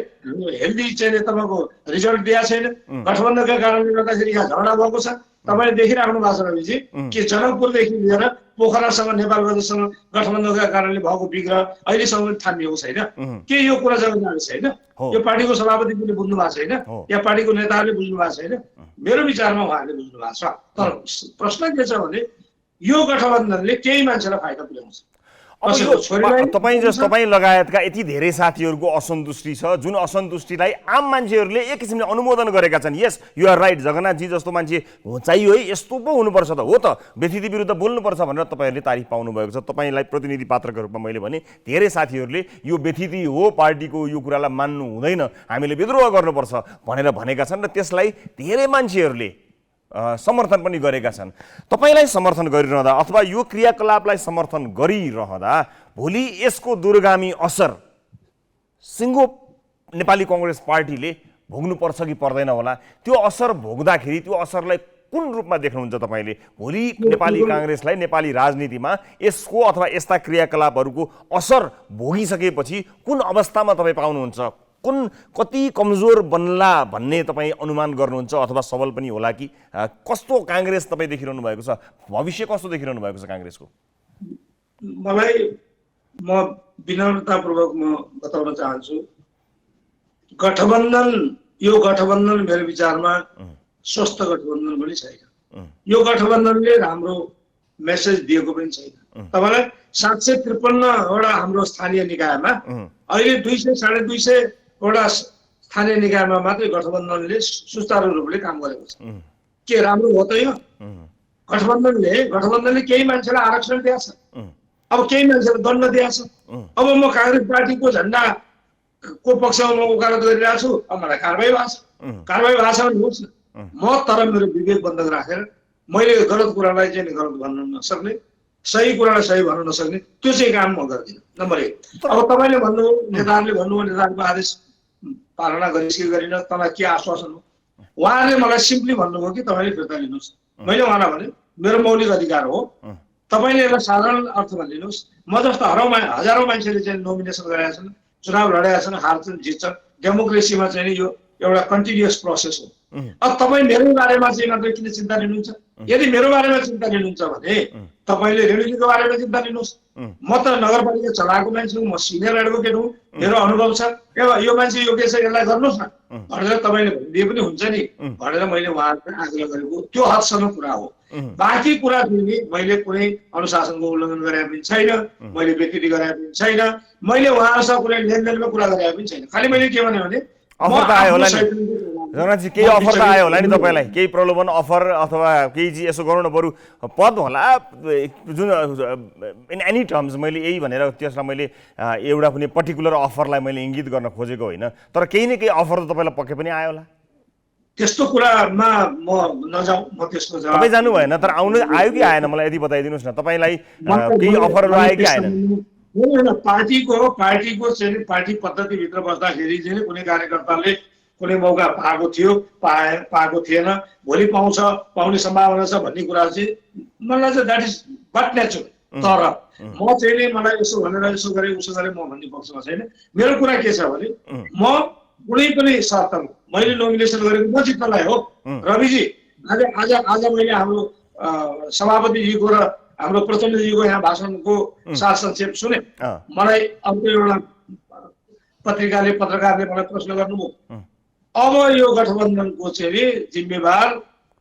हेल्दी चाहिँ तपाईँको रिजल्ट दिएको छैन, गठबन्धनका कारणले गर्दाखेरि यहाँ झगडा भएको छ। तपाईँले देखिराख्नु भएको छ रविजी कि जनकपुरदेखि लिएर पोखरासँग नेपाल गठबन्धनसँग गठबन्धनका कारणले भएको विग्रह अहिलेसम्म थामिएको छैन। के यो कुरा जग्गा छैन? यो पार्टीको सभापति पनि बुझ्नु भएको छैन या पार्टीको नेताहरूले बुझ्नु भएको छैन? मेरो विचारमा उहाँहरूले बुझ्नु भएको छ। तर प्रश्न के छ भने यो गठबन्धनले केही मान्छेलाई फाइदा पुर्याउँछ। तपाईँ लगायतका यति धेरै साथीहरूको असन्तुष्टि छ, जुन असन्तुष्टिलाई आम मान्छेहरूले एक किसिमले अनुमोदन गरेका छन्। Yes you are right, Jagannathji जस्तो मान्छे चाहियो है, यस्तो पो हुनुपर्छ त, हो त, व्यथिति विरुद्ध बोल्नुपर्छ भनेर तपाईँहरूले तारिफ पाउनुभएको छ। तपाईँलाई प्रतिनिधि पात्रको रूपमा मैले भने धेरै साथीहरूले यो व्यथिति हो, पार्टीको यो कुरालाई मान्नु हुँदैन, हामीले विद्रोह गर्नुपर्छ भनेर भनेका छन् र त्यसलाई धेरै मान्छेहरूले समर्थन पनि गरेका छन्। तपाईँलाई समर्थन गरिरहँदा अथवा यो क्रियाकलापलाई समर्थन गरिरहँदा भोलि यसको दूरगामी असर सिङ्गो नेपाली काङ्ग्रेस पार्टीले भोग्नुपर्छ कि पर्दैन होला? त्यो असर भोग्दाखेरि त्यो असरलाई कुन रूपमा देख्नुहुन्छ तपाईँले? भोलि नेपाली काङ्ग्रेसलाई नेपाली राजनीतिमा यसको अथवा यस्ता क्रियाकलापहरूको असर भोगिसकेपछि कुन अवस्थामा तपाईँ पाउनुहुन्छ? कति कमजोर बन्ला भन्ने तपाईँ अनुमान गर्नुहुन्छ अथवा सबल पनि होला कि कस्तो काङ्ग्रेस तपाईँ देखिरहनु भएको छ? भविष्य कस्तो देखिरहनु भएको छ काङ्ग्रेसको? म विनम्रतापूर्वक म बताउन चाहन्छु, यो गठबन्धन मेरो विचारमा स्वस्थ गठबन्धन पनि छैन। यो गठबन्धनले राम्रो मेसेज दिएको पनि छैन। तपाईँलाई 753 वटा हाम्रो स्थानीय निकायमा अहिले 200-250 वटा स्थानीय निकायमा मात्रै गठबन्धनले सुचारू रूपले काम गरेको छ। के राम्रो हो त यो? गठबन्धनले केही मान्छेलाई आरक्षण दिएको छ, अब केही मान्छेलाई दण्ड दिएको छ। अब म काङ्ग्रेस पार्टीको झन्डाको पक्षमा म वकालत गरिरहेको छु, अब मलाई कारबाही भएको छ भने होस् न। म तर मेरो विवेक बन्धक राखेर मैले गलत कुरालाई चाहिँ गलत भन्न नसक्ने, सही कुरालाई सही भन्न नसक्ने, त्यो चाहिँ काम म गर्दिनँ। नम्बर 1। अब तपाईँले भन्नुभयो, नेताहरूले भन्नुभयो नेताहरूको आदेश पालना गरिस् कि गरिन, तपाईँ के आश्वासन हो? उहाँहरूले मलाई सिम्पली भन्नुभयो कि तपाईँले फिर्ता लिनुहोस्। मैले उहाँलाई भने मेरो मौलिक अधिकार हो, तपाईँले यसलाई साधारण अर्थमा लिनुहोस्। म जस्तो हजारौँ मान्छेले चाहिँ नोमिनेसन गरेका छन्, चुनाव लडेका छन्, हार्छन् जित्छन्। डेमोक्रेसीमा चाहिँ यो एउटा कन्टिन्युअस प्रोसेस हो। अब तपाईँ मेरो बारेमा चाहिँ मात्रै किन चिन्ता लिनुहुन्छ? यदि मेरो बारेमा चिन्ता लिनुहुन्छ भने तपाईँले रेणुजीको बारेमा चिन्ता लिनुहोस्। म त नगरपालिका चलाएको मान्छे हुँ, म सिनियर एडभोकेट हुँ, मेरो अनुभव छ, यो मान्छे योग्य छ, यसलाई गर्नुहोस् न भनेर तपाईँले भनिदिए पनि हुन्छ नि भनेर मैले उहाँहरूलाई आग्रह गरेको त्यो हदसम्म कुरा हो। बाँकी कुरा फेरि मैले कुनै अनुशासनको उल्लङ्घन गरेको पनि छैन, मैले व्यक्ति गरेको पनि छैन, मैले उहाँहरूसँग कुनै लेनदेनमा कुरा गरेको पनि छैन। खालि मैले के भने जगन्नाथजी केही अफर त आयो होला नि तपाईँलाई, केही प्रलोभन अफर अथवा केही चाहिँ यसो गरौँ न बरु पद होला जुन इन एनी टर्म्स मैले यही भनेर त्यसलाई मैले एउटा कुनै पर्टिकुलर अफरलाई मैले इङ्गित गर्न खोजेको होइन, तर केही न केही अफर त तपाईँलाई पक्कै पनि आयो होला। त्यस्तो कुरामा म नजाउँ, म त्यसको जवाब तपाईँ जानु भएन, तर आउनु आयो कि आएन मलाई यदि बताइदिनुहोस् न। तपाईँलाई केही अफरहरू आयो कि आएन? पार्टीको चाहिँ पार्टी पद्धतिभित्र बस्दाखेरि चाहिँ कुनै कार्यकर्ताले कुनै मौका पाएको थियो, पाएको थिएन, भोलि पाउने सम्भावना छ भन्ने कुरा चाहिँ मलाई चाहिँ द्याट इज बट नेचुरल। तर म चाहिँ नि मलाई यसो भनेर यसो गरे उसो गरे म भन्ने पक्षमा छैन। मेरो कुरा के छ भने म कुनै पनि शर्तमा मैले नोमिनेसन गरेको म जित्नलाई हो। रविजी आज मैले हाम्रो सभापतिजीको र हाम्रो प्रचण्डजीको यहाँ भाषणको सार संक्षेप सुने। मलाई अर्को एउटा पत्रकारले मलाई प्रश्न गर्नुभयो, अब यो गठबन्धनको चाहिँ जिम्मेवार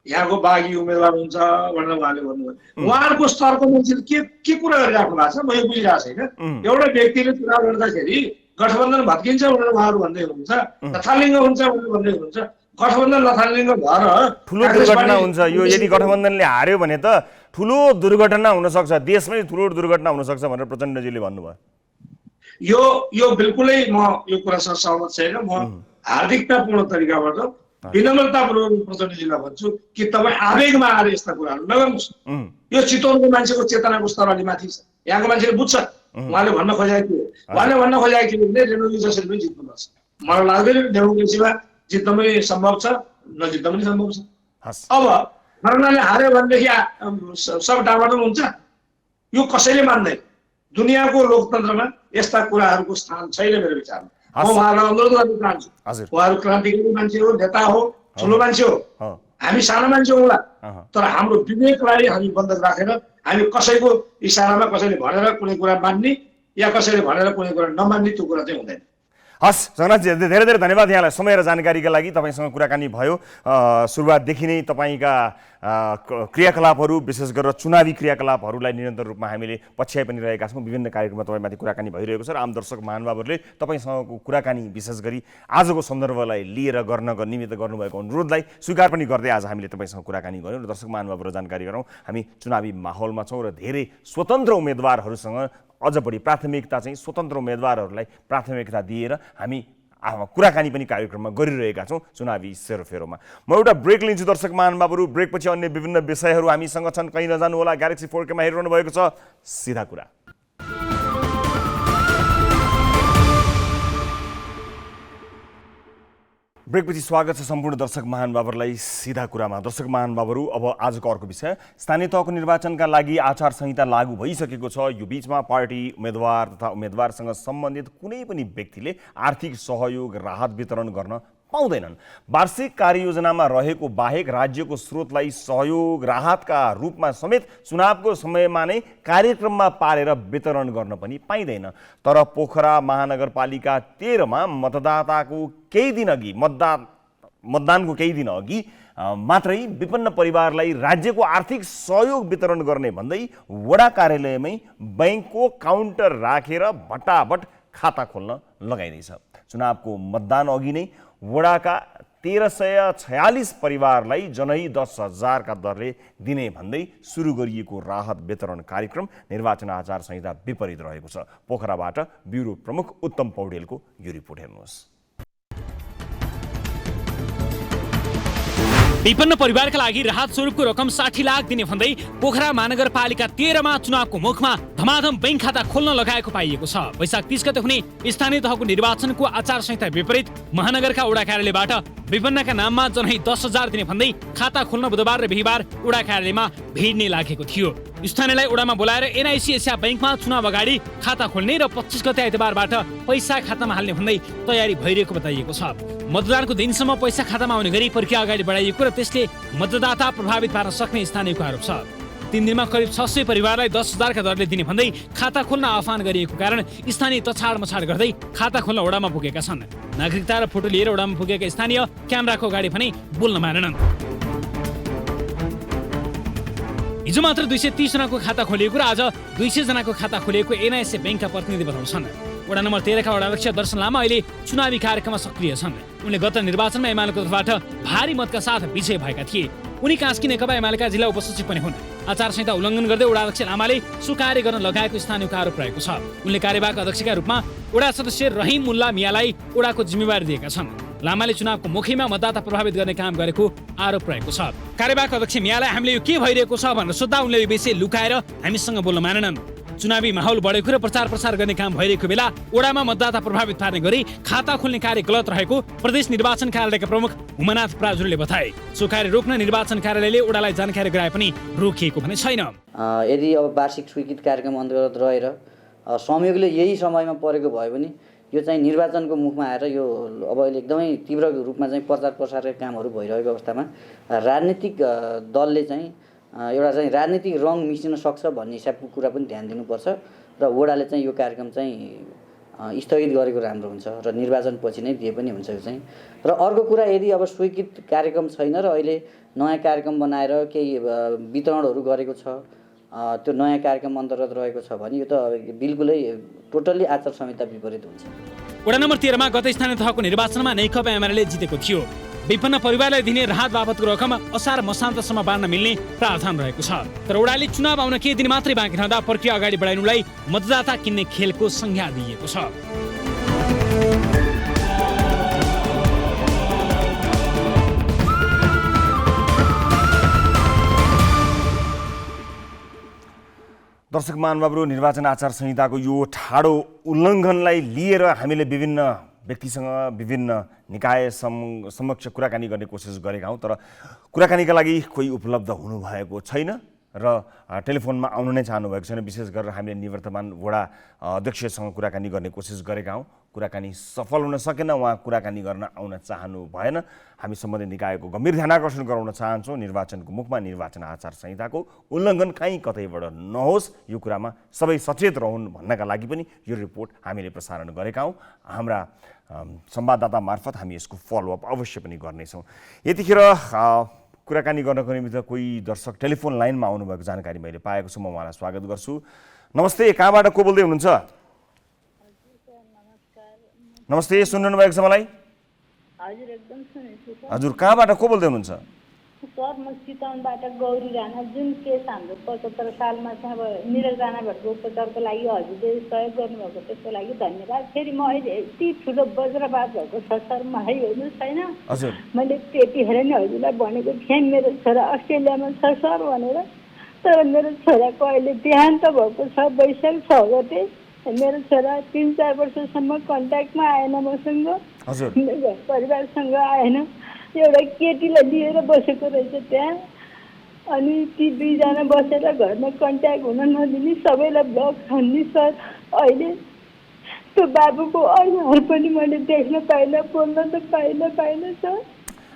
यहाँको बागी उम्मेदवार हुन्छ भनेर उहाँले भन्नुभयो। उहाँहरूको स्तरको मान्छेले के कुरा गरिराख्नु भएको छ म यो बुझिरहेको छैन। एउटा व्यक्तिले चुनाव लड्दाखेरि गठबन्धन भत्किन्छ भनेर उहाँहरू भन्दै हुनुहुन्छ, लथालिङ्ग हुन्छ भनेर भन्दै हुनुहुन्छ। गठबन्धन लथालिङ्ग भएर ठुलो दुर्घटना हुन्छ यो। यदि गठबन्धनले हार्यो भने त ठुलो दुर्घटना हुनसक्छ, देशमै ठुलो दुर्घटना हुनसक्छ भनेर प्रचण्डजीले भन्नुभयो। यो बिल्कुलै म यो कुरासँग सहमत छैन। म हार्दिकतापूर्ण तरिकाबाट विनम्रतापूर्वक प्रचण्डजीलाई भन्छु कि तपाईँ आवेगमा आएर यस्ता कुराहरू नगर्नुहोस्। यो चितवनको मान्छेको चेतनाको स्तर अलि माथि छ, यहाँको मान्छेले बुझ्छ। उहाँले भन्न खोजेको थियो भने रेणुजी जसरी पनि जित्नुपर्छ। मलाई लाग्दैन डेमोक्रेसीमा जित्न पनि सम्भव छ, नजित्न पनि सम्भव छ। अब खरनाले हार्यो भनेदेखि सब डामाडोल हुन्छ, यो कसैले मान्दैन। दुनियाँको लोकतन्त्रमा यस्ता कुराहरूको स्थान छैन मेरो विचारमा। म उहाँहरूलाई अनुरोध गर्न चाहन्छु, उहाँहरू क्रान्तिकारी मान्छे हो, नेता हो, ठुलो मान्छे हो, हामी सानो मान्छे होला, तर हाम्रो विवेकलाई हामी बन्धक राखेर हामी कसैको इसारामा कसैले भनेर कुनै कुरा मान्ने या कसैले भनेर कुनै कुरा नमान्ने त्यो कुरा चाहिँ हुँदैन। हस् जगन्नाथजी, धेरै धेरै धन्यवाद यहाँलाई समय र जानकारीका लागि। तपाईँसँग कुराकानी भयो, सुरुवातदेखि नै तपाईँका क्रियाकलापहरू विशेष गरेर चुनावी क्रियाकलापहरूलाई निरन्तर रूपमा हामीले पछ्याइ पनि रहेका छौँ। विभिन्न कार्यक्रममा तपाईँमाथि कुराकानी भइरहेको छ र आम दर्शक महानुभावहरूले तपाईँसँगको कुराकानी विशेष गरी आजको सन्दर्भलाई लिएर गर्नको निमित्त गर्नुभएको अनुरोधलाई स्वीकार पनि गर्दै आज हामीले तपाईँसँग कुराकानी गऱ्यौँ र दर्शक महानुभावहरू जानकारी गरौँ। हामी चुनावी माहौलमा छौँ र धेरै स्वतन्त्र उम्मेदवारहरूसँग अझ बढी प्राथमिकता चाहिँ स्वतन्त्र उम्मेदवारहरूलाई प्राथमिकता दिएर हामी कुराकानी पनि कार्यक्रममा गरिरहेका छौँ चुनावी सेरोफेरोमा। म एउटा ब्रेक लिन्छु दर्शक महानुभावहरू। ब्रेकपछि अन्य विभिन्न विषयहरू हामीसँग छन्, कहीँ नजानु होला। ग्यालेक्सी 4Kमा हेरिरहनु भएको छ सिधा कुरा। ब्रेकपछि स्वागत छ सम्पूर्ण दर्शक महानुभावहरूलाई सिधा कुरामा। दर्शक महानुभावहरू, अब आजको अर्को विषय, स्थानीय तहको निर्वाचनका लागि आचार संहिता लागू भइसकेको छ। यो बीचमा पार्टी उम्मेदवार तथा उम्मेदवारसँग सम्बन्धित कुनै पनि व्यक्तिले आर्थिक सहयोग राहत वितरण गर्न पाउँदैनन्। वार्षिक कार्ययोजनामा रहेको बाहेक राज्यको स्रोतलाई सहयोग राहतका रूपमा समेत चुनावको समयमा नै कार्यक्रममा पारेर वितरण गर्न पनि पाइँदैन। तर पोखरा महानगरपालिका 13मा मतदाताको केही दिन अघि मतदानको केही दिन अघि मात्रै विपन्न परिवारलाई राज्यको आर्थिक सहयोग वितरण गर्ने भन्दै वडा कार्यालयमै बैंकको काउन्टर राखेर भट्टाभट खाता खोल्न लगाइँदैछ। चुनावको मतदान अघि नै वडाका 1346 परिवारलाई जनै 10,000 का दरले दिने भन्दै सुरु गरिएको राहत वितरण कार्यक्रम निर्वाचन आचार संहिता विपरीत रहेको छ। पोखराबाट ब्युरो प्रमुख उत्तम पौडेलको यो रिपोर्ट हेर्नुहोस्। विपन्न परिवारका लागि राहत स्वरूपको रकम 60 लाख दिने भन्दै पोखरा महानगरपालिका 13मा चुनावको मुखमा धमाधम बैंक खाता खोल्न लगाएको पाइएको छ। वैशाख 30 गते हुने स्थानीय तहको निर्वाचनको आचार संहिता विपरीत महानगरका वडा कार्यालयबाट विपन्नका नाममा जनै 10,000 दिने भन्दै खाता खोल्न बुधबार र बिहीबार वडा कार्यालयमा भिड नै लागेको थियो। स्थानीयलाई वडामा बोलाएर एनआइसी एसिया बैंकमा चुनाव अगाडि खाता खोल्ने र 25 गते आइतबारबाट पैसा खातामा हाल्ने भन्दै तयारी भइरहेको बताइएको छ। मतदानको दिनसम्म पैसा खातामा आउने गरी प्रक्रिया अगाडि बढाइएको र त्यसले मतदाता प्रभावित पार्न सक्ने स्थानीयको आरोप छ। 3 दिनमा करिब 600 परिवारलाई 10,000 का दरले दिने भन्दै खाता खोल्न आह्वान गरिएको कारण स्थानीय तछाड मछाड गर्दै खाता खोल्न वडामा पुगेका छन्। नागरिकता र फोटो लिएर वडामा पुगेका स्थानीय क्यामेराको अगाडि पनि बोल्न मानेनन्। हिजो मात्र 230 जनाको खाता खोलिएको र आज 200 जनाको खाता खोलिएको एनआइसी बैंकका प्रतिनिधि बताउँछन्। वडा नम्बर 13 का वडा अध्यक्ष दर्शन लामा अहिले चुनावी कार्यक्रममा सक्रिय छन्। उनले गत निर्वाचनमा एमालेको तर्फबाट भारी मतका साथ विजय भएका थिए। उनी कास्की नेकपा एमालेका जिल्ला उपसचिव पनि हुन्। आचार संहिता उल्लङ्घन गर्दै वडा अध्यक्ष लामाले सुकार्य गर्न लगाएको स्थानीयको आरोप रहेको छ। उनले कार्यवाहक अध्यक्षका रूपमा वडा सदस्य रहिम मुल्ला मियालाई वडाको जिम्मेवारी दिएका छन्। लामाले चुनावको मुखीमा मतदाता प्रभावित गर्ने काम गरेको आरोप रहेको छ। कार्यवाहक अध्यक्ष मियालाई हामीले यो के भइरहेको छ भनेर सोद्धा उनले यो विषय लुकाएर हामीसँग बोल्न मानेनन्। चुनावी माहौल बढेको र प्रचार प्रसार गर्ने काम भइरहेको बेला वडामा मतदाता प्रभावित पार्ने गरी खाता खोल्ने कार्य गलत रहेको प्रदेश निर्वाचन कार्यालयका प्रमुख हुमनाथ प्राजुरले बताए। सो कार्य रोक्न निर्वाचन कार्यालयले वडालाई जानकारी गराए पनि रोकिएको भने छैन। यदि अब वार्षिक स्वीकृत कार्यक्रम अन्तर्गत रहेर संयोगले यही समयमा परेको भयो भने यो चाहिँ निर्वाचनको मुखमा आएर यो अब अहिले एकदमै तीव्र रूपमा चाहिँ प्रचार प्रसारका कामहरू भइरहेको अवस्थामा राजनीतिक दलले चाहिँ एउटा चाहिँ राजनीतिक रङ मिसिन सक्छ भन्ने हिसाबको कुरा पनि ध्यान दिनुपर्छ र वडाले चाहिँ यो कार्यक्रम चाहिँ स्थगित गरेको राम्रो हुन्छ र निर्वाचन पछि नै दिए पनि हुन्छ यो चाहिँ। र अर्को कुरा यदि अब स्वीकृत कार्यक्रम छैन र अहिले नयाँ कार्यक्रम बनाएर केही वितरणहरू गरेको छ त्यो नयाँ कार्यक्रम अन्तर्गत रहेको छ भने यो त बिल्कुलै टोटल्ली आचार संहिता विपरीत हुन्छ। वडा नम्बर 13 मा गत स्थानीय तहको निर्वाचनमा नेकपा एमाले जितेको थियो। विपन्न परिवारलाई दिने राहत बाबतको रकम असार मसान्तसम्म बाँड्न मिल्ने प्रावधान रहेको छ। तर वडाले चुनाव आउन केही दिन मात्रै बाँकी रहँदा प्रक्रिया अगाडि बढाइनुलाई मतदाता किन्ने खेलको संज्ञा दिइएको छ। दर्शक महानुभावहरू, निर्वाचन आचार संहिताको यो ठाडो उल्लङ्घनलाई लिएर हामीले विभिन्न व्यक्तिसँग विभिन्न निकाय समक्ष कुराकानी गर्ने कोसिस गरेका हौँ, तर कुराकानीका लागि कोही उपलब्ध हुनुभएको छैन र टेलिफोनमा आउनु नै चाहनु भएको छैन। विशेष गरेर हामीले निवर्तमान वडा अध्यक्षसँग कुराकानी गर्ने कोसिस गरेका हौँ, कुराकानी सफल हुन सकेन। उहाँ कुराकानी गर्न आउन चाहनु भएन। हामी सम्बन्धित निकायको गम्भीर ध्यान आकर्षण गराउन चाहन्छौँ। निर्वाचनको मुखमा निर्वाचन आचार संहिताको उल्लङ्घन कहीँ कतैबाट नहोस्, यो कुरामा सबै सचेत रहन् भन्नका लागि पनि यो रिपोर्ट हामीले प्रसारण गरेका हौँ। हाम्रा संवाददाता मार्फत हामी यसको फलोअप अवश्य पनि गर्नेछौँ। यतिखेर कुराकानी गर्नको निमित्त कोही दर्शक टेलिफोन लाइनमा आउनुभएको जानकारी मैले पाएको छु। म उहाँलाई स्वागत गर्छु। नमस्ते, कहाँबाट को बोल्दै हुनुहुन्छ? नमस्ते, सुन्नु भएको छ मलाई? हजुर, एकदम सुनेछु सर। हजुर, कहाँबाट को बोल्दै हुनुहुन्छ? सर, म चितवनबाट गौरी राणा। जुन केस हाम्रो 75 सालमा चाहिँ अब निरज राणा भट्टको उपचारको लागि हजुरले सहयोग गर्नुभएको त्यसको लागि धन्यवाद। फेरि म अहिले यति ठुलो वज्रपात भएको छ सर, मलाई हेर्नु छैन। मैले त्यतिखेर नै हजुरलाई भनेको थिएँ मेरो छोरा अस्ट्रेलियामा छ सर भनेर, तर मेरो छोराको अहिले देहान्त भएको छ वैशाख 6 गते। मेरो छोरा 3-4 वर्षसम्म कन्ट्याक्टमा आएन मसँग, मेरो परिवारसँग आएन। एउटा केटीलाई लिएर बसेको रहेछ त्यहाँ, अनि ती दुईजना बसेर घरमा कन्ट्याक्ट हुन नदिने, सबैलाई ब्लक हान्ने सर। अहिले त्यो बाबुको अनुहार पनि मैले देख्न पाइनँ, बोल्न त पाइनँ सर।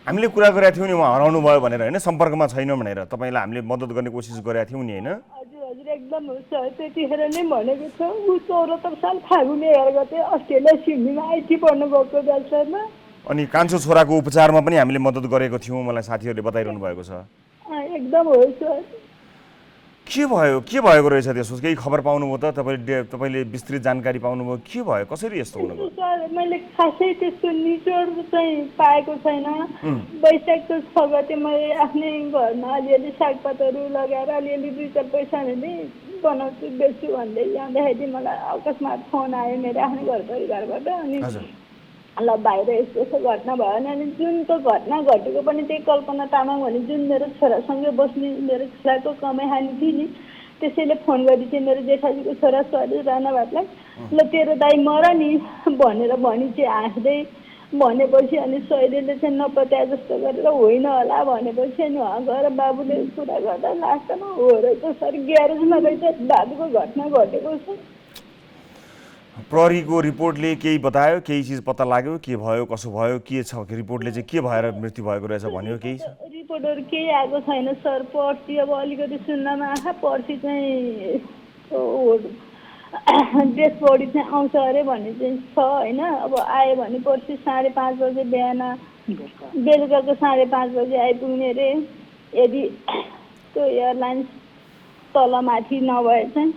हामीले कुरा गरेका थियौँ नि उहाँ हराउनु भयो भनेर, होइन, सम्पर्कमा छैन भनेर। तपाईँलाई हामीले मद्दत गर्ने कोसिस गरेका थियौँ नि, होइन? हजुर, एकदम हो सर। त्यतिखेर नै भनेको छ। ऊ 74 साल फागुन 11 गते अस्ट्रेलिया सिडनीमा आइटी पढ्नु गएको बेलसरमा। अनि कान्छो छोराको उपचारमा पनि हामीले मद्दत गरेको थियौँ, मलाई साथीहरूले बताइरहनु भएको छ। एकदम हो सर। के भएको रहेछ त्यसो? केही खबर पाउनुभयो त? तपाईँले विस्तृत जानकारी पाउनुभयो? के भयो, कसरी यस्तो हुनुभयो? सर, मैले खासै त्यस्तो निचोड चाहिँ पाएको छैन। वैशाखको 6 गते मैले आफ्नै घरमा अलिअलि सागपातहरू लगाएर अलिअलि 2-4 पैसा नै बनाउँछु बेच्छु भन्दै जाँदाखेरि मलाई अकस्मात फोन आयो मेरो आफ्नो घर परिवारबाट। अनि ल बाहिर यस्तो यस्तो घटना भयो भने, अनि जुन त्यो घटना घटेको पनि त्यही कल्पना तामाङ भने जुन मेरो छोरासँगै बस्ने मेरो छोराको कमाइ हानि थियो नि, त्यसैले फोन गरेको थिएँ मेरो जेठाजीको छोरा सरी राणा भाटलाई। ल तेरो दाइ मर नि भनेर भनी चाहिँ हाँस्दै भनेपछि अनि सहिलेले चाहिँ नपत्या जस्तो गरेर होइन होला भनेपछि अनि उहाँ गएर बाबुले कुरा गर्दा लास्टमा हो रहेछ सर, ग्यारेजमा रहेछ बाबुको घटना घटेको छ। प्रहरीको रिपोर्टले केही बतायो? केही चिज पत्ता लाग्यो? के भयो, कसो भयो, के छ रिपोर्टले चाहिँ के भएर मृत्यु भएको रहेछ भन्यो? केही छ रिपोर्टहरू? केही आएको छैन सर। पर्सि अब अलिकति सुन्नमा आँखा पर्सि चाहिँ डेथ बडी चाहिँ आउँछ अरे भन्ने चाहिँ छ, होइन? अब आयो भने पर्सि 5:30 बजे बिहान, बेलुकाको 5:30 बजे आइपुग्ने अरे। यदि त्यो एयरलाइन्स तलमाथि नभए चाहिँ।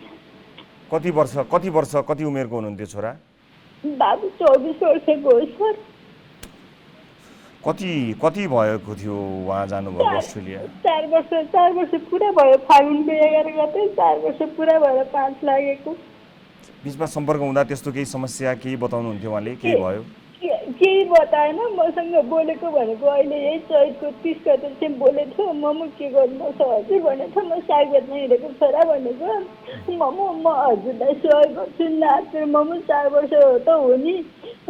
कति वर्ष कति उमेरको हुनुहुन्थ्यो छोरा? बाबु 24 वर्षको हो सर। कति भएको थियो उहाँ जानुभएको अस्ट्रेलिया? 4 वर्ष पुरा भयो। फागुनको 11 गते 4 वर्ष पुरा भएर 5 लागेको। बिचमा सम्पर्क हुँदा त्यस्तो केही समस्या केही बताउनुहुन्थ्यो उहाँले? केही भयो? केही बताएन। मसँग बोलेको भनेको अहिले यही चैतको 30 गते चाहिँ बोलेको थियो। मम्मी के गर्नुपर्छ हजुर भनेको। म साग बेच्न हिँडेको छोरा भनेको। म हजुरलाई सहयोग गर्छु नाच्छु। मम्मी 4 वर्ष त हो नि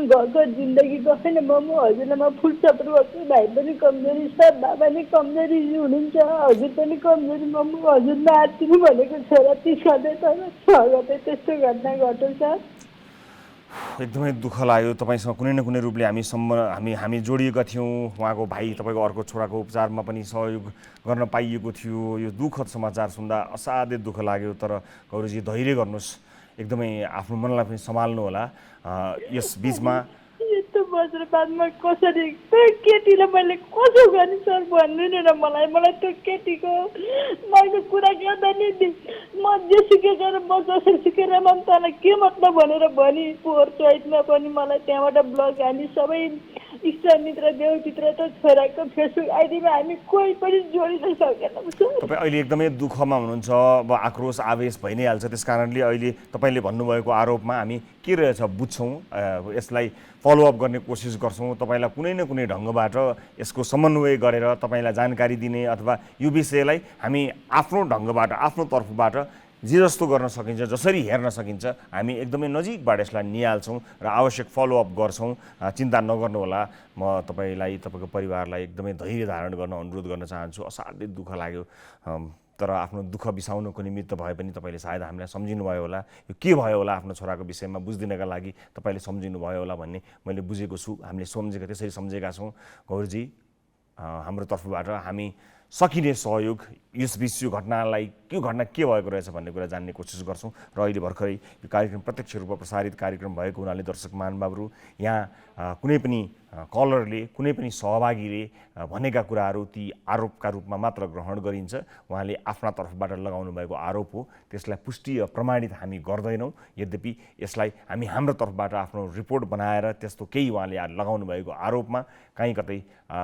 घरको जिन्दगी गएन। मम्मी हजुरलाई म फुल सपोर्ट गर्छु। भाइ पनि कमजोरी छ, बाबा पनि कमजोरी हुनुहुन्छ, हजुर पनि कमजोरी। मम्मी हजुर नाच्नु भनेको छोरा 30 गते तर 6 गते त्यस्तो घटना घट्यो सर। एकदमै दुःख लाग्यो। तपाईँसँग कुनै न कुनै रूपले हामी जोडिएका थियौँ। उहाँको भाइ तपाईँको अर्को छोराको उपचारमा पनि सहयोग गर्न पाइएको थियो। यो दुःखद समाचार सुन्दा असाध्यै दुःख लाग्यो। तर गौरीजी धैर्य गर्नुहोस्, एकदमै आफ्नो मनलाई पनि सम्हाल्नु होला। यस बिचमा यस्तो वज्रपातमा कसरी त्यो केटीलाई मैले कसो गर्ने सर भन्नु नि र मलाई त्यो केटीको मैले कुरा गर्दा नि म जेसुकै गरेर म जसरी सिकेर म तँलाई के मतलब भनेर भनी पोहोर चैतमा पनि मलाई त्यहाँबाट ब्लग हानी सबै इष्टमित्र देवचित्र त छोराको फेसबुक आइडीमा हामी कोही पनि जोडिन सकेनौँ। तपाईँ अहिले एकदमै दुःखमा हुनुहुन्छ। अब आक्रोश आवेश भइ नै हाल्छ। त्यस कारणले अहिले तपाईँले भन्नुभएको आरोपमा हामी के रहेछ बुझ्छौँ, यसलाई फलोअप गर्ने कोसिस गर्छौँ। तपाईँलाई कुनै न कुनै ढङ्गबाट यसको समन्वय गरेर तपाईँलाई जानकारी दिने अथवा यो विषयलाई हामी आफ्नो ढङ्गबाट आफ्नो तर्फबाट जे जस्तो गर्न सकिन्छ, जसरी हेर्न सकिन्छ हामी एकदमै नजिकबाट यसलाई निहाल्छौँ र आवश्यक फलोअप गर्छौँ। चिन्ता नगर्नुहोला। म तपाईँलाई तपाईँको परिवारलाई एकदमै धैर्य धारण गर्न अनुरोध गर्न चाहन्छु। असाध्यै दुःख लाग्यो, तर आफ्नो दुःख बिसाउनुको निमित्त भए पनि तपाईँले सायद हामीलाई सम्झिनु भयो होला। यो के भयो होला आफ्नो छोराको विषयमा बुझिदिनका लागि तपाईँले सम्झिनु भयो होला भन्ने मैले बुझेको छु। हामीले सम्झेका त्यसरी सम्झेका छौँ। गौरीजी, हाम्रो तर्फबाट हामी सकिने सहयोग यस बिच यो घटनालाई त्यो घटना के भएको रहेछ भन्ने कुरा जान्ने कोसिस गर्छौँ। र अहिले भर्खरै यो कार्यक्रम प्रत्यक्ष रूपमा प्रसारित कार्यक्रम भएको हुनाले दर्शक महानुभावहरू, यहाँ कुनै पनि कलरले कुनै पनि सहभागीले भनेका कुराहरू ती आरोपका रूपमा मात्र ग्रहण गरिन्छ। उहाँले आफ्ना तर्फबाट लगाउनु भएको आरोप हो, त्यसलाई पुष्टि प्रमाणित हामी गर्दैनौँ। यद्यपि यसलाई हामी हाम्रो तर्फबाट आफ्नो रिपोर्ट बनाएर त्यस्तो केही उहाँले लगाउनु भएको आरोपमा कहीँ कतै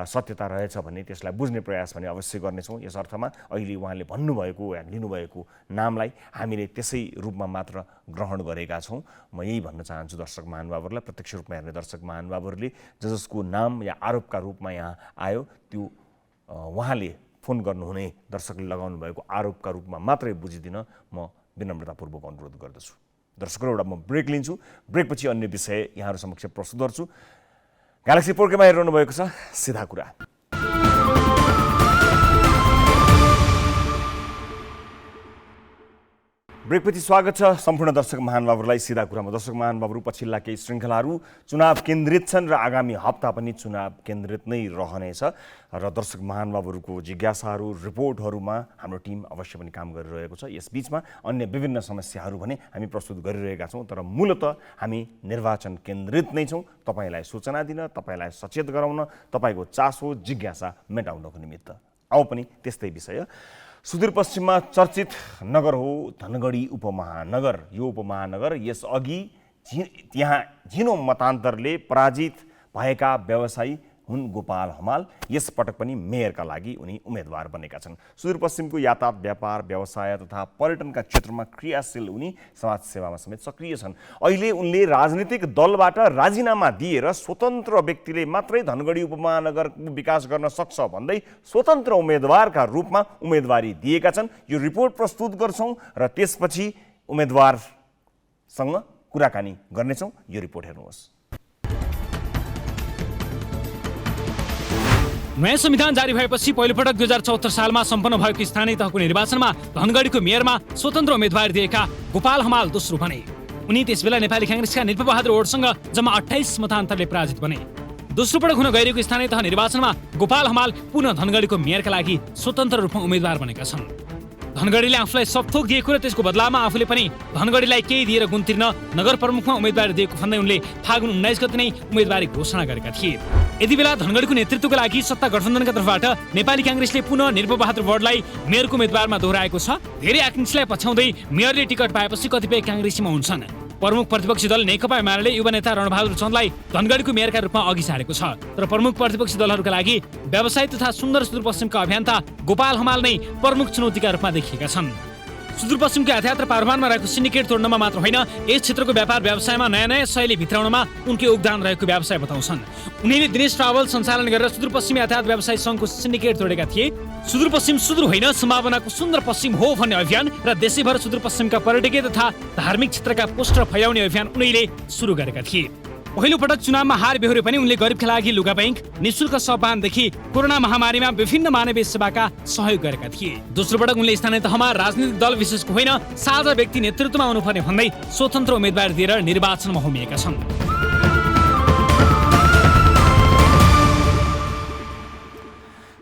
सत्यता रहेछ भने त्यसलाई बुझ्ने प्रयास भने अवश्य गर्नेछौँ। यस अर्थमा अहिले उहाँले भन्नुभएको लिनुभएको नामलाई हामीले त्यसै रूपमा मात्र ग्रहण गरेका छौँ। म यही भन्न चाहन्छु दर्शक महानुभावहरूलाई, प्रत्यक्ष रूपमा हेर्ने दर्शक महानुभावहरूले जसको नाम या आरोपका रूपमा यहाँ आयो त्यो उहाँले फोन गर्नुहुने दर्शकले लगाउनु भएको आरोपका रूपमा मात्रै बुझिदिन म विनम्रतापूर्वक अनुरोध गर्दछु। दर्शकहरू, एउटा म ब्रेक लिन्छु। ब्रेकपछि अन्य विषय यहाँहरू समक्ष प्रस्तुत गर्छु। ग्यालेक्सी 4Kमा हेरिरहनु भएको छ सिधा कुरा। ब्रेकपछि स्वागत छ सम्पूर्ण दर्शक महानुभावहरूलाई सिधा कुरामा। दर्शक महानुभावहरू, पछिल्ला केही श्रृङ्खलाहरू चुनाव केन्द्रित छन् र आगामी हप्ता पनि चुनाव केन्द्रित नै रहनेछ र दर्शक महानुभावहरूको जिज्ञासाहरू रिपोर्टहरूमा हाम्रो टिम अवश्य पनि काम गरिरहेको छ। यस बिचमा अन्य विभिन्न समस्याहरू भने हामी प्रस्तुत गरिरहेका छौँ, तर मूलतः हामी निर्वाचन केन्द्रित नै छौँ। तपाईँलाई सूचना दिन, तपाईँलाई सचेत गराउन, तपाईँको चासो जिज्ञासा मेटाउनको निमित्त। आऊ पनि त्यस्तै विषय। सुदूरपश्चिममा चर्चित नगर हो धनगढी उपमहानगर। यो उपमहानगर यसअघि त्यहाँ झिनो मतान्तरले पराजित भएका व्यवसायी हुन् गोपाल हमाल। यस पटक पनि मेयरका लागि उनी उम्मेदवार बनेका छन्। सुदूरपश्चिमको यातायात, व्यापार, व्यवसाय तथा पर्यटनका क्षेत्रमा क्रियाशील उनी समाजसेवामा समेत सक्रिय छन्। अहिले उनले राजनीतिक दलबाट राजीनामा दिएर स्वतन्त्र व्यक्तिले मात्रै धनगढी उपमहानगरको विकास गर्न सक्छ भन्दै स्वतन्त्र उम्मेदवारका रूपमा उम्मेदवारी दिएका छन्। यो रिपोर्ट प्रस्तुत गर्छौँ र त्यसपछि उम्मेदवारसँग कुराकानी गर्नेछौँ। यो रिपोर्ट हेर्नुहोस्। नयाँ संविधान जारी भएपछि पहिलोपटक 2074 सालमा सम्पन्न भएको स्थानीय तहको निर्वाचनमा धनगढीको मेयरमा स्वतन्त्र उम्मेदवार दिएका गोपाल हमाल दोस्रो बने। उनी त्यसबेला नेपाली कांग्रेसका निर्पबहादुर ओडसँग जम्मा 28 मतान्तरले पराजित बने। दोस्रो पटक हुन गइरहेको स्थानीय तह निर्वाचनमा गोपाल हमाल पुनः धनगढीको मेयरका लागि स्वतन्त्र रूपमा उम्मेदवार बनेका छन्। धनगढीले आफूलाई सबथोक दिएको र त्यसको बदलामा आफूले पनि धनगढीलाई केही दिएर गुन्तिर्न नगर प्रमुखमा उम्मेदवारी दिएको भन्दै उनले फागुन 19 गते नै उम्मेदवारी घोषणा गरेका थिए। यति बेला धनगढीको नेतृत्वको लागि सत्ता गठबन्धनका तर्फबाट नेपाली कांग्रेसले पुनः निर्पबहादुर बडलाई मेयरको उम्मेदवारमा दोहोऱ्याएको छ। धेरै आकांक्षीलाई पछ्याउँदै मेयरले टिकट पाएपछि कतिपय कांग्रेसीमा हुन्छन्। प्रमुख प्रतिपक्षी दल नेकपा एमाले युवा नेता रणबहादुर चन्दलाई धनगढीको मेयरका रूपमा अघि सारेको छ। तर प्रमुख प्रतिपक्षी दलहरूका लागि व्यवसायी तथा सुन्दर सुदूरपश्चिमका अभियन्ता गोपाल हमाल नै प्रमुख चुनौतीका रूपमा देखिएका छन्। सुदूरपश्चिमको यातायात र पारूवानमा रहेको सिन्डिकेट तोड्नमा मात्र होइन, यस क्षेत्रको व्यापार व्यवसायमा नयाँ नयाँ शैली भित्राउनमा उनकै योगदान रहेको व्यवसाय बताउँछन्। उनीले दिनेश ट्राभल सञ्चालन गरेर सुदूरपश्चिम यातायात व्यवसाय सङ्घको सिन्डिकेट तोडेका थिए। सुदूरपश्चिम सुदूर होइन, सम्भावनाको सुन्दर पश्चिम हो भन्ने अभियान र देशैभर सुदूरपश्चिमका पर्यटकीय तथा धार्मिक क्षेत्रका पोस्टर फैलाउने अभियान उनीले सुरु गरेका थिए। पहिलो पटक चुनावमा हार बेहोरे पनि उनले गरिबका लागि लुगा ब्याङ्क, निशुल्क शववाहनदेखि कोरोना महामारीमा विभिन्न मानवीय सेवाका सहयोग गरेका थिए। दोस्रो पटक उनले स्थानीय तहमा राजनीतिक दल विशेषको होइन, साझा व्यक्ति नेतृत्वमा हुनुपर्ने भन्दै स्वतन्त्र उम्मेदवार दिएर निर्वाचनमा होमिएका छन्।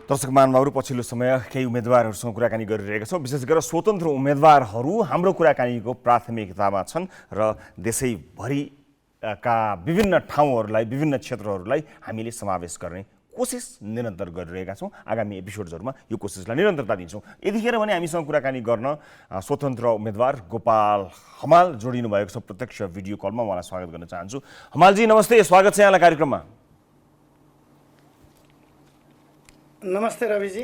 दर्शक महानुभावहरू, पछिल्लो समय केही उम्मेदवारहरूसँग कुराकानी गरिरहेका छौँ। विशेष गरेर स्वतन्त्र उम्मेदवारहरू हाम्रो कुराकानीको प्राथमिकतामा छन् र देशैभरि का विभिन्न ठाउँहरूलाई, विभिन्न क्षेत्रहरूलाई हामीले समावेश गर्ने कोसिस निरन्तर गरिरहेका छौँ। आगामी एपिसोड्सहरूमा यो कोसिसलाई निरन्तरता दिन्छौँ। यतिखेर भने हामीसँग कुराकानी गर्न स्वतन्त्र उम्मेदवार गोपाल हमाल जोडिनु भएको छ प्रत्यक्ष भिडियो कलमा। उहाँलाई स्वागत गर्न चाहन्छु। हमालजी नमस्ते, स्वागत छ यहाँलाई कार्यक्रममा। नमस्ते रविजी।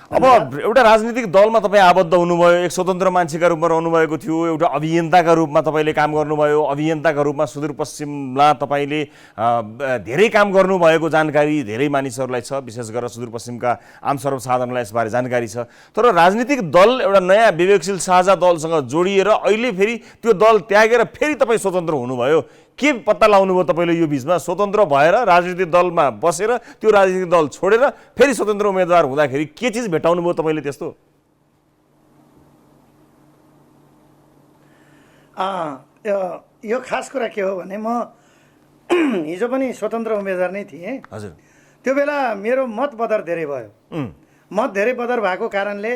अब एउटा राजनीतिक दलमा तपाईँ आबद्ध हुनुभयो, एक स्वतन्त्र मान्छेका रूपमा रहनुभएको थियो, एउटा अभियन्ताका रूपमा तपाईँले काम गर्नुभयो, अभियन्ताका रूपमा सुदूरपश्चिममा तपाईँले धेरै काम गर्नुभएको जानकारी धेरै मानिसहरूलाई छ, विशेष गरेर सुदूरपश्चिमका आम सर्वसाधारणलाई यसबारे जानकारी छ। तर राजनीतिक दल एउटा नयाँ विवेकशील साझा दलसँग जोडिएर अहिले फेरि त्यो दल त्यागेर फेरि तपाईँ स्वतन्त्र हुनुभयो। के पत्ता लगाउनुभयो तपाईँले यो बिचमा? स्वतन्त्र भएर राजनीतिक दलमा बसेर त्यो राजनीतिक दल छोडेर फेरि स्वतन्त्र उम्मेदवार हुँदाखेरि के चिज भेटाउनु भयो तपाईँले त्यस्तो? यो खास कुरा के हो भने म हिजो पनि स्वतन्त्र उम्मेदवार नै थिएँ। हजुर। त्यो बेला मेरो मत बदर धेरै भयो। मत धेरै बदर भएको कारणले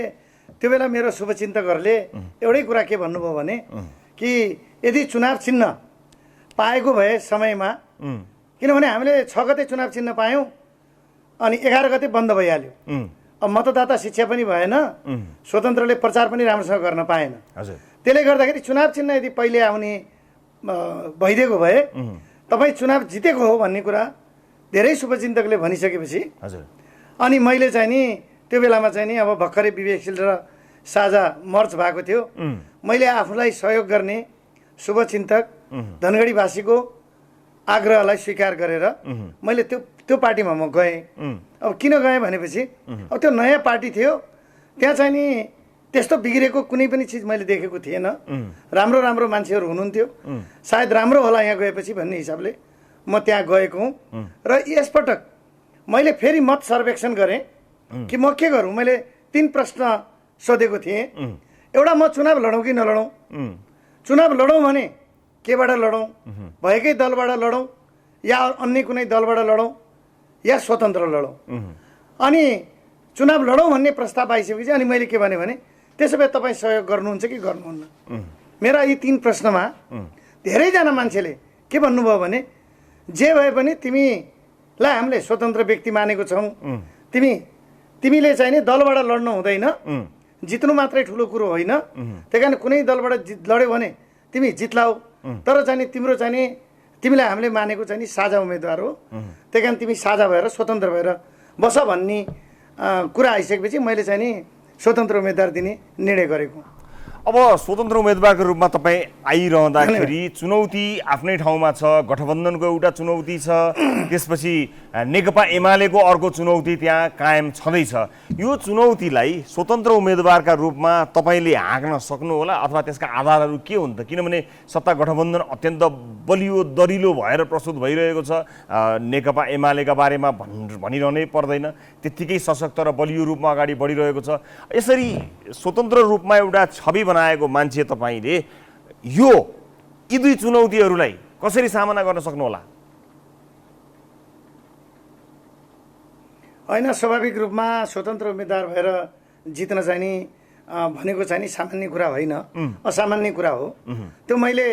त्यो बेला मेरो शुभचिन्तकहरूले एउटै कुरा के भन्नुभयो भने कि यदि चुनाव चिन्ह पाएको भए समयमा, किनभने हामीले 6 गते चुनाव चिन्ह पायौँ अनि 11 गते बन्द भइहाल्यो। अब मतदाता शिक्षा पनि भएन, स्वतन्त्रले प्रचार पनि राम्रोसँग गर्न पाएन। त्यसले गर्दाखेरि चुनाव चिन्ह यदि पहिले आउने भइदिएको भए तपाईँ चुनाव जितेको हो भन्ने कुरा धेरै शुभचिन्तकले भनिसकेपछि अनि मैले चाहिँ नि त्यो बेलामा चाहिँ नि अब भर्खरै विवेकशील र साझा मर्च भएको थियो। मैले आफूलाई सहयोग गर्ने शुभचिन्तक धनगढीवासीको आग्रहलाई स्वीकार गरेर मैले त्यो पार्टीमा म गएँ। अब किन गएँ भनेपछि अब त्यो नयाँ पार्टी थियो, त्यहाँ चाहिँ नि त्यस्तो बिग्रेको कुनै पनि चिज मैले देखेको थिएन। राम्रो राम्रो मान्छेहरू हुनुहुन्थ्यो, सायद राम्रो होला यहाँ गएपछि भन्ने हिसाबले म त्यहाँ गएको हुँ। र यसपटक मैले फेरि मत सर्वेक्षण गरेँ कि म के गरौँ। मैले 3 प्रश्न सोधेको थिएँ। एउटा, म चुनाव लडौँ कि नलडौँ, चुनाव लडौँ भने केबाट लडौँ, भएकै दलबाट लडौँ या अन्य कुनै दलबाट लडौँ या स्वतन्त्र लडौँ। अनि चुनाव लडौँ भन्ने प्रस्ताव आइसकेपछि अनि मैले के भने त्यसो भए तपाईँ सहयोग गर्नुहुन्छ कि गर्नुहुन्न। मेरा यी 3 प्रश्नमा धेरैजना मान्छेले के भन्नुभयो भने जे भए पनि तिमीलाई हामीले स्वतन्त्र व्यक्ति मानेको छौँ, तिमीले चाहिँ नि दलबाट लड्नु हुँदैन, जित्नु मात्रै ठुलो कुरो होइन, त्यही कारण कुनै दलबाट लड्यो भने तिमी जित्लाऊ, तर चाहिँ नि तिम्रो चाहिँ नि तिमीलाई हामीले मानेको चाहिँ नि साझा उम्मेदवार हो, त्यही कारण तिमी साझा भएर स्वतन्त्र भएर बस भन्ने कुरा आइसकेपछि मैले चाहिँ नि स्वतन्त्र उम्मेदवार दिने निर्णय गरेको। अब स्वतन्त्र उम्मेदवारको रूपमा तपाईँ आइरहँदाखेरि चुनौती आफ्नै ठाउँमा छ, गठबन्धनको एउटा चुनौती छ, त्यसपछि नेकपा एमालेको अर्को चुनौती त्यहाँ कायम छँदैछ। यो चुनौतीलाई स्वतन्त्र उम्मेदवारका रूपमा तपाईँले हाँक्न सक्नुहोला अथवा त्यसका आधारहरू के हुन् त? किनभने सत्ता गठबन्धन अत्यन्त बलियो दरिलो भएर प्रस्तुत भइरहेको छ। नेकपा एमालेका बारेमा भनिरहनै पर्दैन, त्यत्तिकै सशक्त र बलियो रूपमा अगाडि बढिरहेको छ। यसरी स्वतन्त्र रूपमा एउटा छवि बनाएको मान्छे तपाईँले यी 2 चुनौतीहरूलाई कसरी सामना गर्न सक्नुहोला? होइन, स्वाभाविक रूपमा स्वतन्त्र उम्मेदवार भएर जित्न चाहिँ नि भनेको चाहिँ नि सामान्य कुरा होइन, असामान्य कुरा हो। त्यो मैले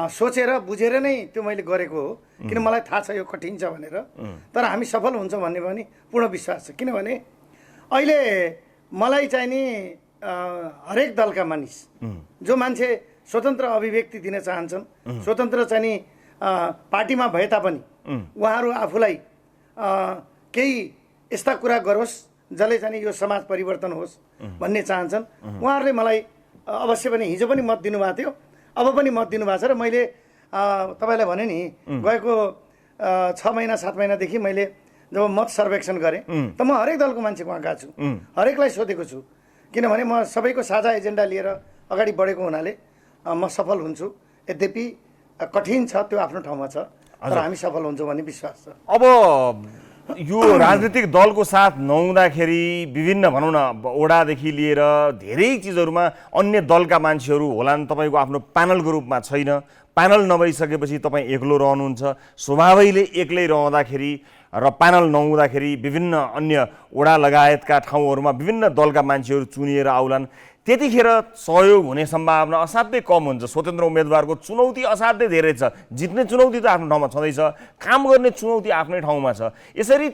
सोचेर बुझेर नै त्यो मैले गरेको हो, किन मलाई थाहा छ यो कठिन छ भनेर। तर हामी सफल हुन्छ भन्ने पनि पूर्ण विश्वास छ। किनभने अहिले मलाई चाहिँ नि हरेक दलका मानिस जो मान्छे स्वतन्त्र अभिव्यक्ति दिन चाहन्छन्, स्वतन्त्र चाहिँ नि पार्टीमा भए तापनि उहाँहरू आफूलाई केही यस्ता कुरा गरोस् जसले चाहिँ यो समाज परिवर्तन होस् भन्ने चाहन्छन्। उहाँहरूले मलाई अवश्य पनि हिजो पनि मत दिनुभएको थियो, अब पनि मत दिनुभएको छ र मैले तपाईँलाई भने नि गएको 6 महिना 7 महिनादेखि मैले जब मत सर्वेक्षण गरेँ त म हरेक दलको मान्छे वहाँ गएको छु, हरेकलाई सोधेको छु, किनभने म सबैको साझा एजेन्डा लिएर अगाडि बढेको हुनाले म सफल हुन्छु। यद्यपि कठिन छ, त्यो आफ्नो ठाउँमा छ, तर हामी सफल हुन्छौँ भन्ने विश्वास छ। अब यो राजनीतिक दलको साथ नहुँदाखेरि विभिन्न भनौँ न ओडादेखि लिएर धेरै चिजहरूमा अन्य दलका मान्छेहरू होलान्, तपाईँको आफ्नो प्यानलको रूपमा छैन। प्यानल नभइसकेपछि तपाईँ एक्लो रहनुहुन्छ, स्वभावैले एक्लै रहँदाखेरि र प्यानल नहुँदाखेरि विभिन्न अन्य ओडा लगायतका ठाउँहरूमा विभिन्न दलका मान्छेहरू चुनिएर आउलान्। त्यतिखेर सहयोग हुने सम्भावना असाध्यै कम हुन्छ। स्वतन्त्र उम्मेदवारको चुनौती असाध्यै धेरै छ। जित्ने चुनौती त आफ्नो ठाउँमा छँदैछ, काम गर्ने चुनौती आफ्नै ठाउँमा छ। यसरी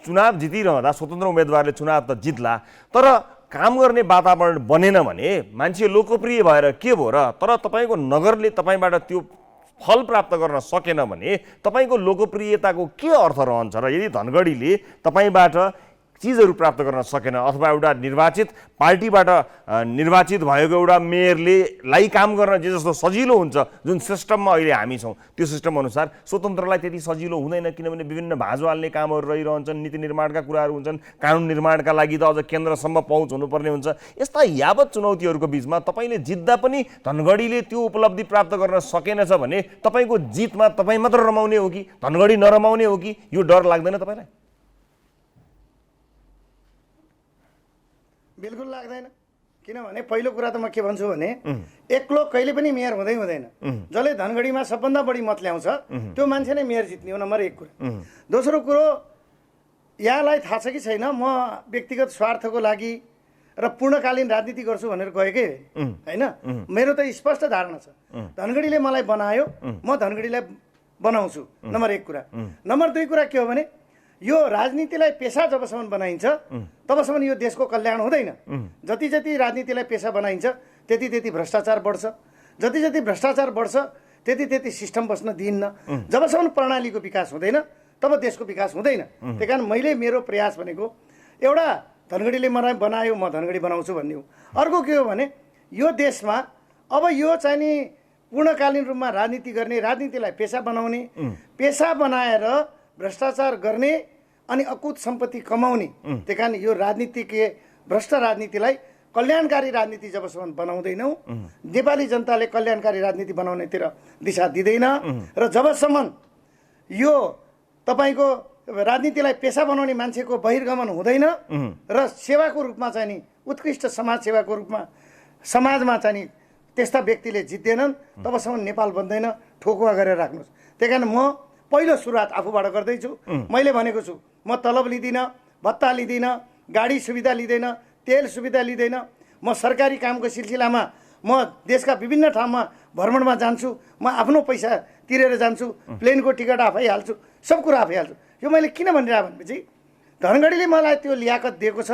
चुनाव जितिरहँदा स्वतन्त्र उम्मेदवारले चुनाव त जित्ला, तर काम गर्ने वातावरण बनेन भने मान्छे लोकप्रिय भएर के भयो र? तर तपाईँको नगरले तपाईँबाट त्यो फल प्राप्त गर्न सकेन भने तपाईँको लोकप्रियताको के अर्थ रहन्छ र? यदि धनगढीले तपाईँबाट चिजहरू प्राप्त गर्न सकेन अथवा एउटा निर्वाचित पार्टीबाट निर्वाचित भएको एउटा मेयरले लाई काम गर्न जे जस्तो सजिलो हुन्छ, जुन सिस्टममा अहिले हामी छौँ त्यो सिस्टम अनुसार स्वतन्त्रलाई त्यति सजिलो हुँदैन, किनभने विभिन्न भाँजो हाल्ने कामहरू रहिरहन्छन्, नीति निर्माणका कुराहरू हुन्छन्, कानुन निर्माणका लागि त अझ केन्द्रसम्म पहुँच हुनुपर्ने हुन्छ। यस्ता यावत चुनौतीहरूको बिचमा तपाईँले जित्दा पनि धनगढीले त्यो उपलब्धि प्राप्त गर्न सकेनछ भने तपाईँको जितमा तपाईँ मात्र रमाउने हो कि धनगढी नरमाउने हो कि? यो डर लाग्दैन तपाईँलाई? बिल्कुल लाग्दैन, किनभने पहिलो कुरा त म के भन्छु भने एक्लो कहिले पनि मेयर हुँदैन। जसले धनगढीमा सबभन्दा बढी मत ल्याउँछ त्यो मान्छे नै मेयर जित्ने हो, नम्बर 1 कुरा। दोस्रो कुरो, यहाँलाई थाहा छ कि छैन, म व्यक्तिगत स्वार्थको लागि र पूर्णकालीन राजनीति गर्छु भनेर गएकै होइन। मेरो त स्पष्ट धारणा छ, धनगढीले मलाई बनायो, म धनगढीलाई बनाउँछु, नम्बर 1 कुरा। नम्बर 2 कुरा के हो भने यो राजनीतिलाई पेसा जबसम्म बनाइन्छ तबसम्म यो देशको कल्याण हुँदैन। जति जति राजनीतिलाई पेसा बनाइन्छ त्यति त्यति भ्रष्टाचार बढ्छ, जति जति भ्रष्टाचार बढ्छ त्यति त्यति सिस्टम बस्न दिइन्न। जबसम्म प्रणालीको विकास हुँदैन तब देशको विकास हुँदैन। त्यही कारण मैले मेरो प्रयास भनेको एउटा धनगढीले मलाई बनायो, म धनगढी बनाउँछु भन्ने हो। अर्को के हो भने यो देशमा अब यो चाहिँ नि पूर्णकालीन रूपमा राजनीति गर्ने, राजनीतिलाई पेसा बनाउने, पेसा बनाएर भ्रष्टाचार गर्ने अनि अकुत सम्पत्ति कमाउने। त्यही कारण यो राजनीतिक भ्रष्ट राजनीतिलाई कल्याणकारी राजनीति जबसम्म बनाउँदैनौँ, नेपाली जनताले कल्याणकारी राजनीति बनाउनेतिर दिशा दिँदैन र जबसम्म यो तपाईँको राजनीतिलाई पेसा बनाउने मान्छेको बहिर्गमन हुँदैन र सेवाको रूपमा चाहिँ नि उत्कृष्ट समाज सेवाको रूपमा समाजमा चाहिँ नि त्यस्ता व्यक्तिले जित्दैनन् तबसम्म नेपाल बन्दैन। ठोकुवा गरेर राख्नुहोस्। त्यही कारण म पहिलो सुरुवात आफूबाट गर्दैछु। मैले भनेको छु म तलब लिँदिनँ, भत्ता लिँदिनँ, गाडी सुविधा लिँदैन, तेल सुविधा लिँदैन। म सरकारी कामको सिलसिलामा म देशका विभिन्न ठाउँमा भ्रमणमा जान्छु, म आफ्नो पैसा तिरेर जान्छु, प्लेनको टिकट आफै हाल्छु, सब कुरा आफै हाल्छु। यो मैले किन भनिरहेको भनेपछि धनगढीले मलाई त्यो लियाकत दिएको छ,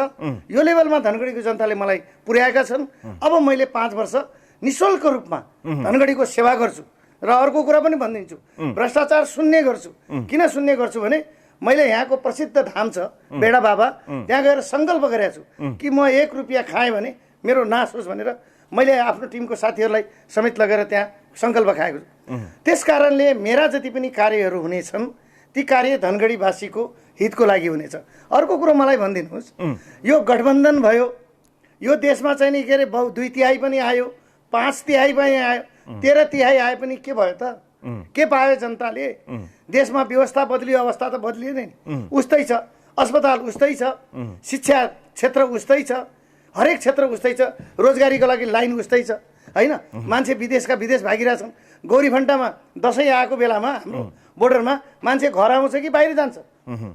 यो लेभलमा धनगढीको जनताले मलाई पुर्याएका छन्। अब मैले 5 वर्ष निःशुल्क रूपमा धनगढीको सेवा गर्छु र अर्को कुरा पनि भनिदिन्छु, भ्रष्टाचार शून्य गर्छु। किन शून्य गर्छु भने मैले यहाँको प्रसिद्ध धाम छ बेडा बाबा, त्यहाँ गएर सङ्कल्प गरेको छु कि म 1 रुपियाँ खाएँ भने मेरो नाश होस् भनेर मैले आफ्नो टिमको साथीहरूलाई समेत लगेर त्यहाँ सङ्कल्प खाएको छु। त्यस कारणले मेरा जति पनि कार्यहरू हुनेछन् ती कार्य धनगढीवासीको हितको लागि हुनेछ। अर्को कुरो मलाई भनिदिनुहोस्, यो गठबन्धन भयो, यो देशमा चाहिँ नि के अरे 2/3 पनि आयो, 5/3 पनि आयो, 13/3 आए पनि के भयो त? के पायो जनताले? देशमा व्यवस्था बदलियो, अवस्था त बदलियो नि, उस्तै छ। अस्पताल उस्तै छ, शिक्षा क्षेत्र उस्तै छ, हरेक क्षेत्र उस्तै छ, रोजगारीको लागि लाइन उस्तै छ होइन। मान्छे विदेश भागिरहेछन्। गौरीफन्टामा दसैँ आएको बेलामा हाम्रो बोर्डरमा मान्छे घर आउँछ कि बाहिर जान्छ?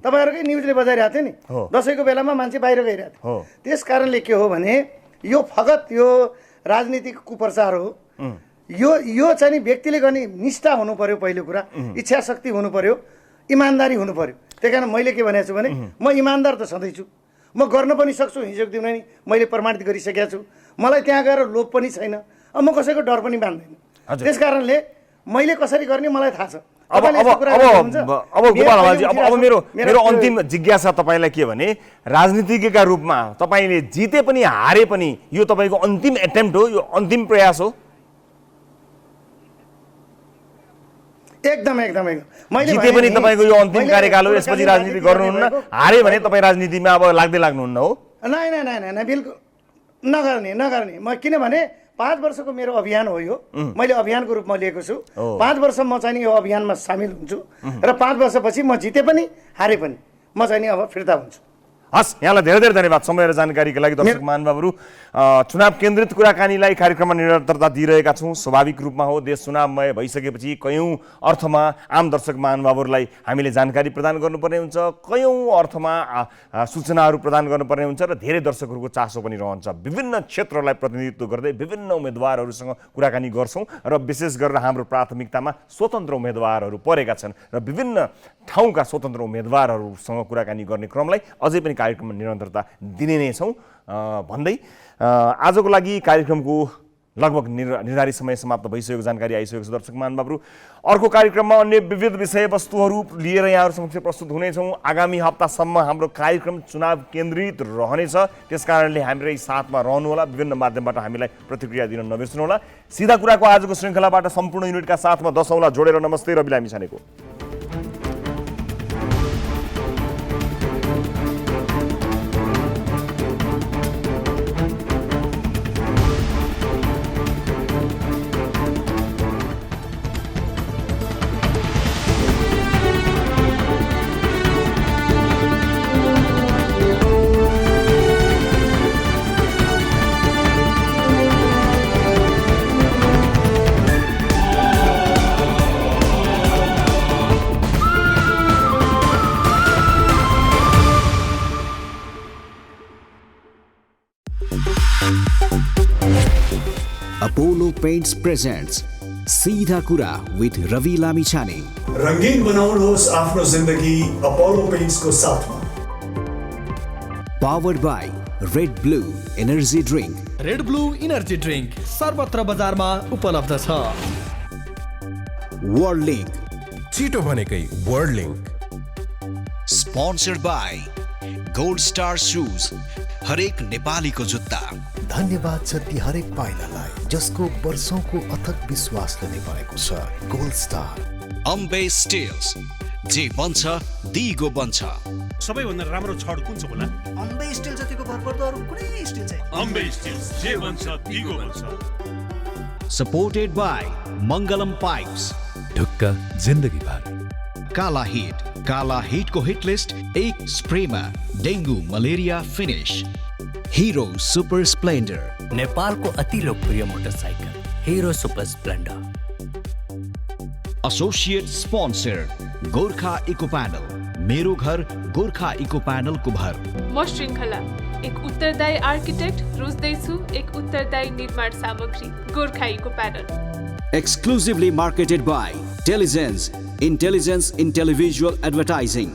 तपाईँहरूकै न्युजले बजाइरहेको थियो नि, दसैँको बेलामा मान्छे बाहिर गइरहेको थियो। त्यस कारणले के हो भने यो फगत यो राजनीतिक कुप्रचार हो। यो चाहिँ नि व्यक्तिले गर्ने निष्ठा हुनु पर्यो, पहिलो कुरा इच्छा शक्ति हुनु पर्यो, इमान्दारी हुनु पर्यो। त्यही कारण मैले के भनेको छु भने म इमान्दार त सधैँ छु, म गर्न पनि सक्छु। हिजोको दिन नि मैले प्रमाणित गरिसकेको छु। मलाई त्यहाँ गएर लोभ पनि छैन, अब म कसैको डर पनि मान्दैन। त्यस कारणले मैले कसरी गर्ने मलाई थाहा छ। अब गोपाल हमालजी अब मेरो अन्तिम जिज्ञासा तपाईँलाई के भने राजनीतिज्ञका रूपमा तपाईँले जिते पनि हारे पनि यो तपाईँको अन्तिम एटेम्प्ट हो, यो अन्तिम प्रयास हो? एकदम मैले जिते पनि तपाईँको यो अन्तिम कार्यकाल हो, यसपछि राजनीति गर्नुहुन्न, हारे भने तपाईँ राजनीतिमा अब लाग्दै लाग्नुहुन्न हो? नै बिल्कुल नगर्ने म, किनभने 5 वर्षको मेरो अभियान हो यो, मैले अभियानको रूपमा लिएको छु। 5 वर्ष म चाहिँ नि यो अभियानमा सामेल हुन्छु र 5 वर्षपछि म जिते पनि हारे पनि म चाहिँ नि अब फिर्ता हुन्छु। हस्, यहाँलाई धेरै धेरै धन्यवाद समय र जानकारीको लागि। दर्शक महानुभावहरू, चुनाव केन्द्रित कुराकानीलाई कार्यक्रममा निरन्तरता दिइरहेका छौँ। स्वाभाविक रूपमा हो, देश चुनावमय भइसकेपछि कयौँ अर्थमा आम दर्शक महानुभावहरूलाई हामीले जानकारी प्रदान गर्नुपर्ने हुन्छ, कयौँ अर्थमा सूचनाहरू प्रदान गर्नुपर्ने हुन्छ र धेरै दर्शकहरूको चासो पनि रहन्छ। विभिन्न क्षेत्रलाई प्रतिनिधित्व गर्दै विभिन्न उम्मेदवारहरूसँग कुराकानी गर्छौँ र विशेष गरेर हाम्रो प्राथमिकतामा स्वतन्त्र उम्मेदवारहरू परेका छन् र विभिन्न ठाउँका स्वतन्त्र उम्मेदवारहरूसँग कुराकानी गर्ने क्रमलाई अझै पनि कार्यक्रममा निरन्तरता दिने नै छौँ भन्दै आजको लागि कार्यक्रमको लगभग निर्धारित समय समाप्त भइसकेको जानकारी आइसकेको छ। दर्शक महानुभावहरू, अर्को कार्यक्रममा अन्य विविध विषयवस्तुहरू लिएर यहाँहरू समक्ष प्रस्तुत हुनेछौँ। आगामी हप्तासम्म हाम्रो कार्यक्रम चुनाव केन्द्रित रहनेछ, त्यस कारणले हाम्रै साथमा रहनुहोला, विभिन्न माध्यमबाट हामीलाई प्रतिक्रिया दिन नबिर्सनुहोला। सिधा कुराको आजको श्रृङ्खलाबाट सम्पूर्ण युनिटका साथमा 10 औँला जोडेर नमस्ते र बिलामी छानेको। Apollo Paints presents सीधा कुरा with रवि लामिछाने। रंगीन बनाउनुहोस् आफ्नो जिन्दगी अपोलो पेन्ट्सको साथमा। Powered by Red Blue Energy Drink। Red blue energy drink सर्वत्र बजारमा उपलब्ध छ। World Link। छिटो भनेकै world link. Sponsored by Gold Star Shoes। हरेक नेपालीको जुत्ता। धन्यवाद छ ती हरेक पाइलालाई जसको वर्षौंको अथक विश्वासले निभाएको छ। Gold star. अम्बे स्टिल्स, जे बन्छ दिगो बन्छ। सबैभन्दा राम्रो छड कुन छ होला? अम्बे स्टिल जतिको भरपर्दो अरु कुनै स्टिल छैन। अम्बे स्टिल्स, जे बन्छ दिगो बन्छ। Supported by Mangalam Pipes। ढुक्का जिन्दगी भर। काला हिट को हिट लिस्ट एक स्प्रेमा dengue malaria finish. Hero Super Splendor, नेपालको अति लोकप्रिय motorcycle Hero Super Splendor. Associate sponsor Gorkha eco panel, मेरो घर गोर्खा इको पैनल को भर। म श्रृङ्खला, एक उत्तरदायी आर्किटेक्ट रोज्दैछु एक उत्तरदायी निर्माण सामग्री Gorkha eco panel. Exclusively marketed by Telligence, Intelligence in Televisual Advertising।